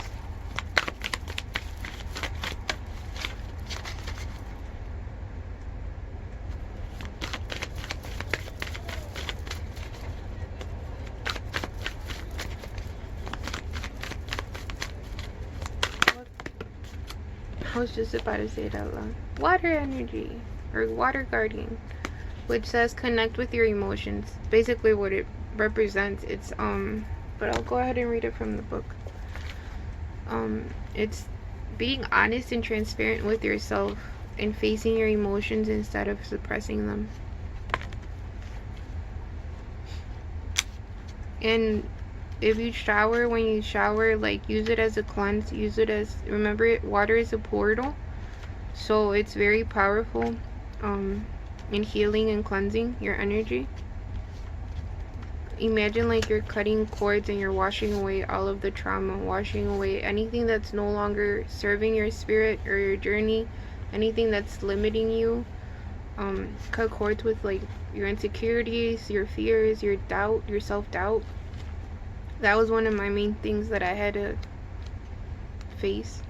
I was just about to say it out loud. Water energy, or water guardian, which says connect with your emotions. Basically what it represents, it's but I'll go ahead and read it from the book. It's being honest and transparent with yourself and facing your emotions instead of suppressing them. And if you shower, when you shower, like, use it as a cleanse. Use it as, remember, water is a portal, so it's very powerful in healing and cleansing your energy. Imagine like you're cutting cords and you're washing away all of the trauma, washing away anything that's no longer serving your spirit or your journey, anything that's limiting you. Cut cords with like your insecurities, your fears, your doubt, your self-doubt. That was one of my main things that I had to face.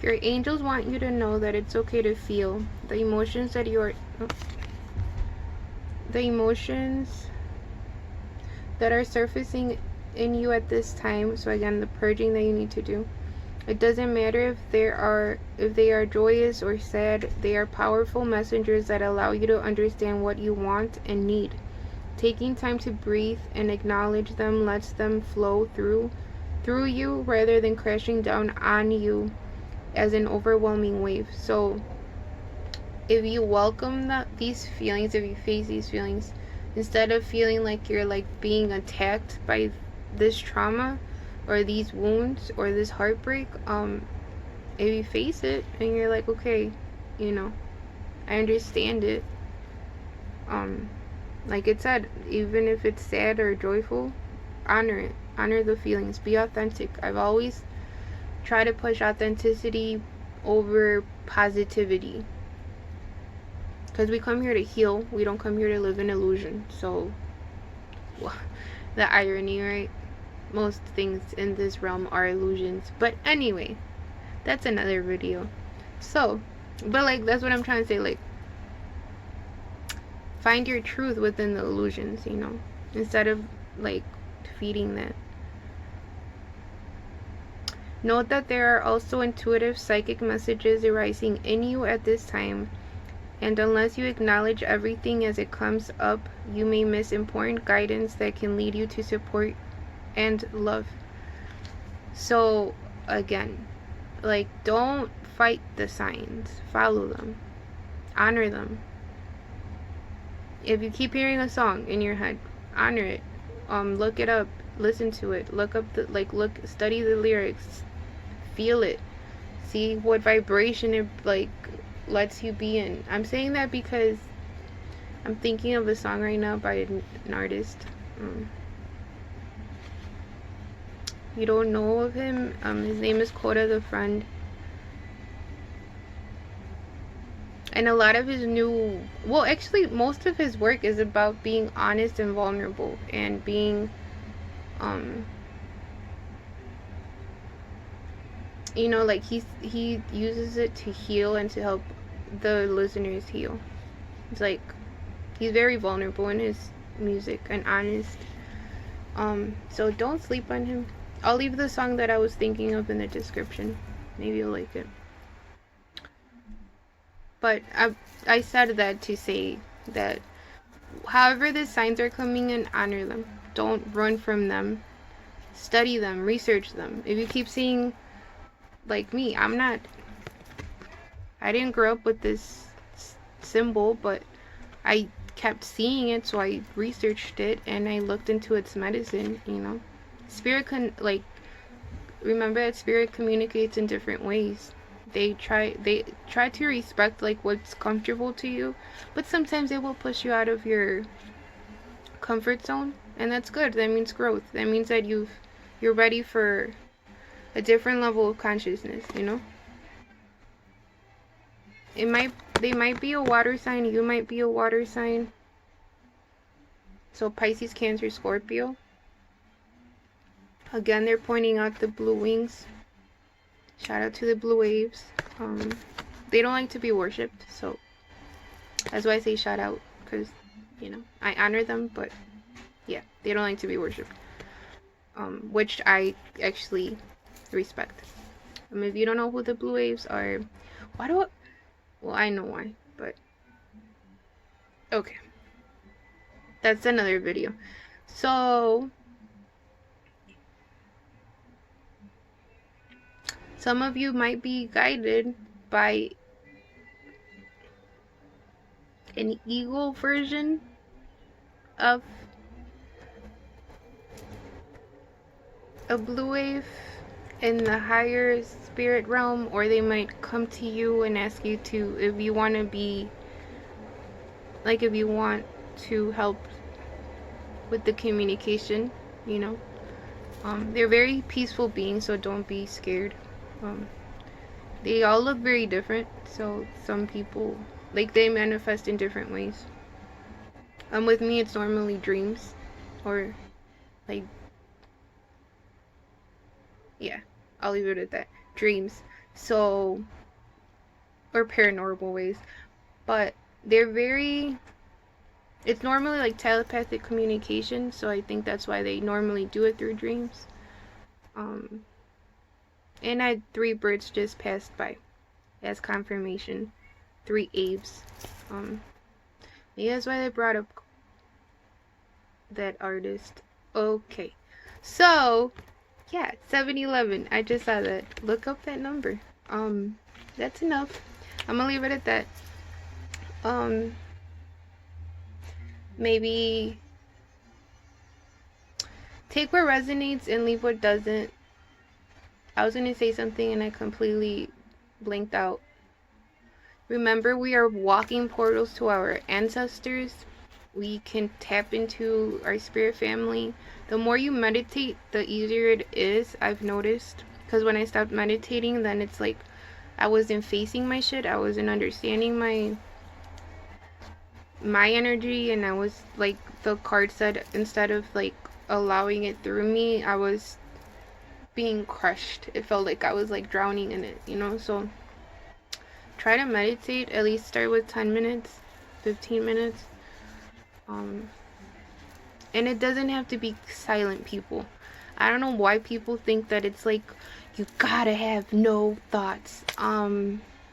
Your angels want you to know that it's okay to feel the emotions that the emotions that are surfacing in you at this time. So again, the purging that you need to do. It doesn't matter if they are joyous or sad. They are powerful messengers that allow you to understand what you want and need. Taking time to breathe and acknowledge them lets them flow through you rather than crashing down on you as an overwhelming wave. So if you welcome these feelings, if you face these feelings, instead of feeling like you're like being attacked by this trauma or these wounds or this heartbreak, if you face it and you're like, okay, you know, I understand it, like it said, even if it's sad or joyful, honor it, honor the feelings, be authentic. I've always try to push authenticity over positivity. Because we come here to heal. We don't come here to live in illusion. So, well, the irony, right? Most things in this realm are illusions. But anyway, that's another video. So, but like, that's what I'm trying to say. Like, find your truth within the illusions, you know, instead of like feeding that. Note that there are also intuitive psychic messages arising in you at this time, and unless you acknowledge everything as it comes up, you may miss important guidance that can lead you to support and love. So again, like, don't fight the signs, follow them, honor them. If you keep hearing a song in your head, honor it. Look it up, listen to it, look up the study the lyrics, feel it, see what vibration it like lets you be in. I'm saying that because I'm thinking of a song right now by an artist. You don't know of him? His name is KOTA the Friend. And a lot of his actually most of his work is about being honest and vulnerable and being, you know, like he uses it to heal and to help the listeners heal. It's like, he's very vulnerable in his music and honest. So don't sleep on him. I'll leave the song that I was thinking of in the description. Maybe you'll like it. But I said that to say that however the signs are coming in, honor them. Don't run from them. Study them, research them. If you keep seeing, like me, I didn't grow up with this symbol, but I kept seeing it, so I researched it and I looked into its medicine, you know. Spirit remember that spirit communicates in different ways. They try to respect like what's comfortable to you, but sometimes they will push you out of your comfort zone, and that's good. That means growth. That means that you're ready for a different level of consciousness, you know. They might be a water sign, you might be a water sign. So Pisces, Cancer, Scorpio. Again, they're pointing out the blue wings. Shout out to the blue waves. They don't like to be worshipped, so that's why I say shout out, because, you know, I honor them, but yeah, they don't like to be worshipped. Which I actually respect. If you don't know who the blue waves are, well, I know why, but okay, that's another video. So some of you might be guided by an ego version of a blue wave in the higher spirit realm, or they might come to you and ask you to, if you want to help with the communication, you know. They're very peaceful beings, so don't be scared. They all look very different, so some people, like, they manifest in different ways. With me, it's normally dreams, or like, yeah, I'll leave it at that. Dreams. So, or paranormal ways. But it's normally like telepathic communication, so I think that's why they normally do it through dreams. And I had 3 birds just passed by as confirmation. 3 Aves. Maybe that's why they brought up that artist. Okay. So, yeah, 7-11. I just saw that. Look up that number. That's enough. I'm gonna leave it at that. Maybe take what resonates and leave what doesn't. I was gonna say something and I completely blanked out. Remember, we are walking portals to our ancestors. We can tap into our spirit family. The more you meditate, the easier it is, I've noticed. Because when I stopped meditating, then it's like I wasn't facing my shit. I wasn't understanding my energy, and I was like, the card said, instead of like allowing it through me, I was being crushed. It felt like I was like drowning in it, you know? So try to meditate. At least start with 10 minutes, 15 minutes. And it doesn't have to be silent, people. I don't know why people think that it's like you gotta have no thoughts.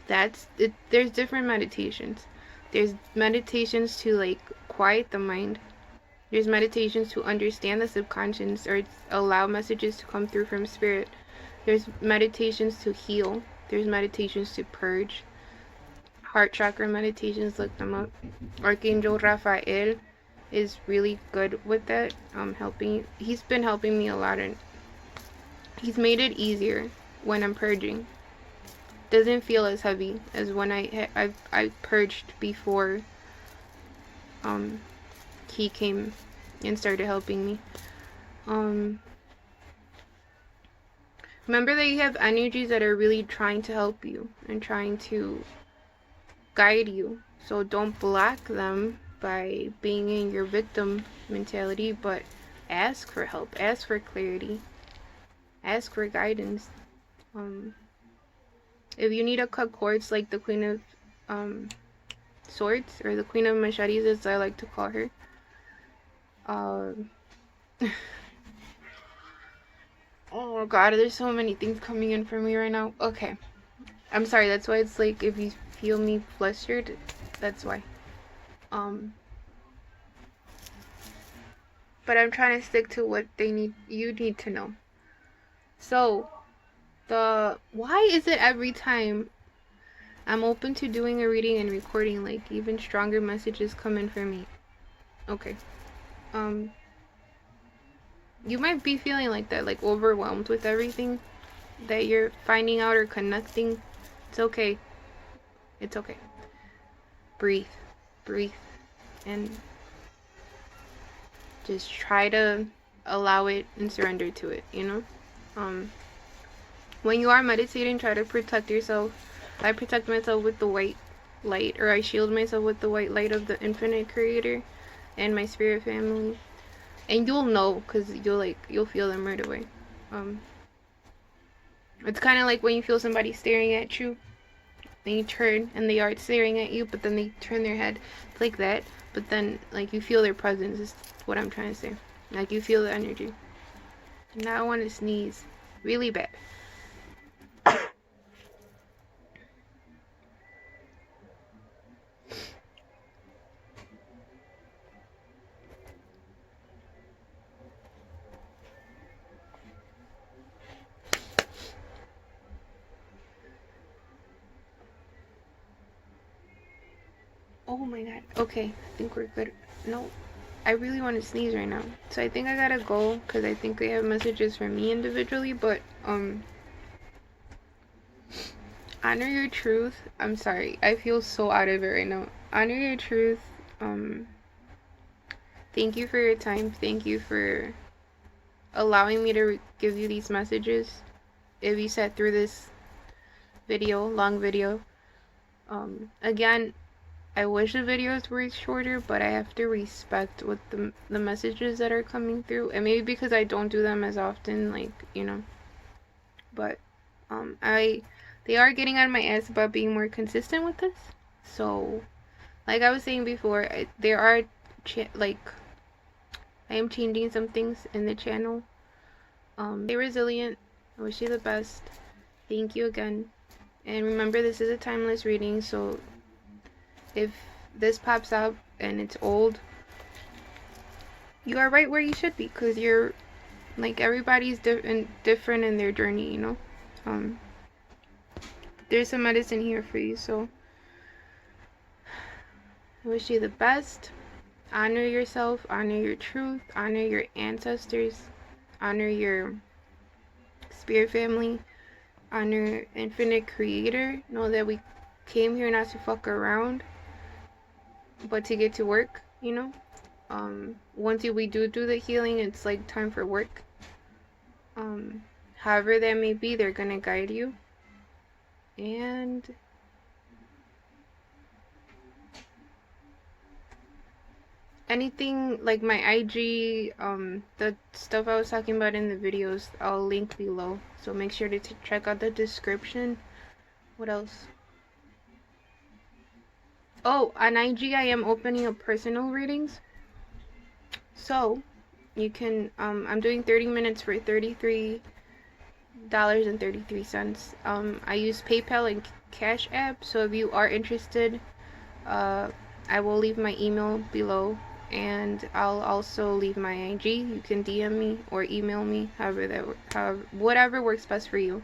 That's it. There's different meditations. There's meditations to like quiet the mind. There's meditations to understand the subconscious or allow messages to come through from spirit. There's meditations to heal. There's meditations to purge. Heart chakra meditations, look them up. Archangel Raphael is really good with that. He's been helping me a lot, and he's made it easier when I'm purging. Doesn't feel as heavy as when I purged before he came and started helping me. Remember that you have energies that are really trying to help you and trying to guide you. So don't block them by being in your victim mentality, but ask for help, ask for clarity, ask for guidance. If you need to cut cords, like the Queen of Swords, or the Queen of Machetes as I like to call her, oh god, there's so many things coming in for me right now. Okay, I'm sorry, that's why it's like, if you feel me flustered, that's why. But I'm trying to stick to what you need to know. So, why is it every time I'm open to doing a reading and recording, like, even stronger messages come in for me? Okay. You might be feeling like that, like overwhelmed with everything that you're finding out or connecting. It's okay. It's okay. Breathe. Breathe. And just try to allow it and surrender to it, you know? When you are meditating, try to protect yourself. I protect myself with the white light, or I shield myself with the white light of the infinite creator and my spirit family. And you'll know, because you'll feel them right away. It's kind of like when you feel somebody staring at you, then you turn and they are staring at you, but then they turn their head. It's like that, but then like you feel their presence is what I'm trying to say. Like you feel the energy. Now I want to sneeze really bad. Oh my god. Okay, I think we're good. No, I really want to sneeze right now. So I think I gotta go, because I think they have messages for me individually, but honor your truth. I'm sorry, I feel so out of it right now. Honor your truth. Thank you for your time. Thank you for allowing me to give you these messages. If you sat through this long video, again, I wish the videos were shorter, but I have to respect what the messages that are coming through, and maybe because I don't do them as often, like, you know, but they are getting on my ass about being more consistent with this. So like I was saying before, there are like I am changing some things in the channel. Stay resilient. I wish you the best. Thank you again. And remember, this is a timeless reading, so if this pops up and it's old, you are right where you should be, because you're like, everybody's different in their journey, you know. There's some medicine here for you, so I wish you the best. Honor yourself, honor your truth, honor your ancestors, honor your spirit family, honor infinite creator. Know that we came here not to fuck around, but to get to work, you know. Once we do the healing, it's like time for work. however that may be, they're gonna guide you. And anything like my IG, the stuff I was talking about in the videos, I'll link below. So make sure to check out the description. What else? Oh, on IG I am opening up personal readings. So you can, I'm doing 30 minutes for $33.33. I use PayPal and Cash App. So if you are interested, I will leave my email below. And I'll also leave my IG. You can DM me or email me, whatever works best for you.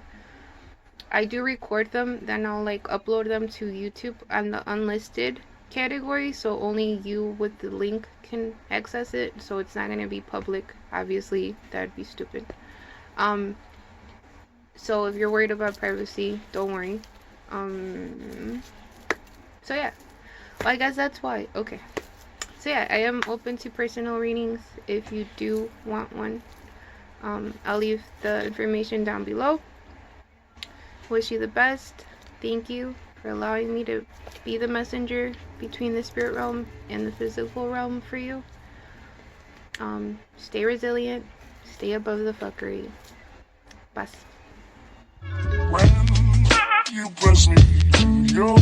I do record them, then I'll like upload them to YouTube on the unlisted category, so only you with the link can access it. So it's not gonna be public. Obviously, that'd be stupid. So if you're worried about privacy, don't worry. So yeah, well, I guess that's why. Okay. So yeah, I am open to personal readings if you do want one. I'll leave the information down below. Wish you the best. Thank you for allowing me to be the messenger between the spirit realm and the physical realm for you. Stay resilient. Stay above the fuckery. Bye. When you bless me, yo.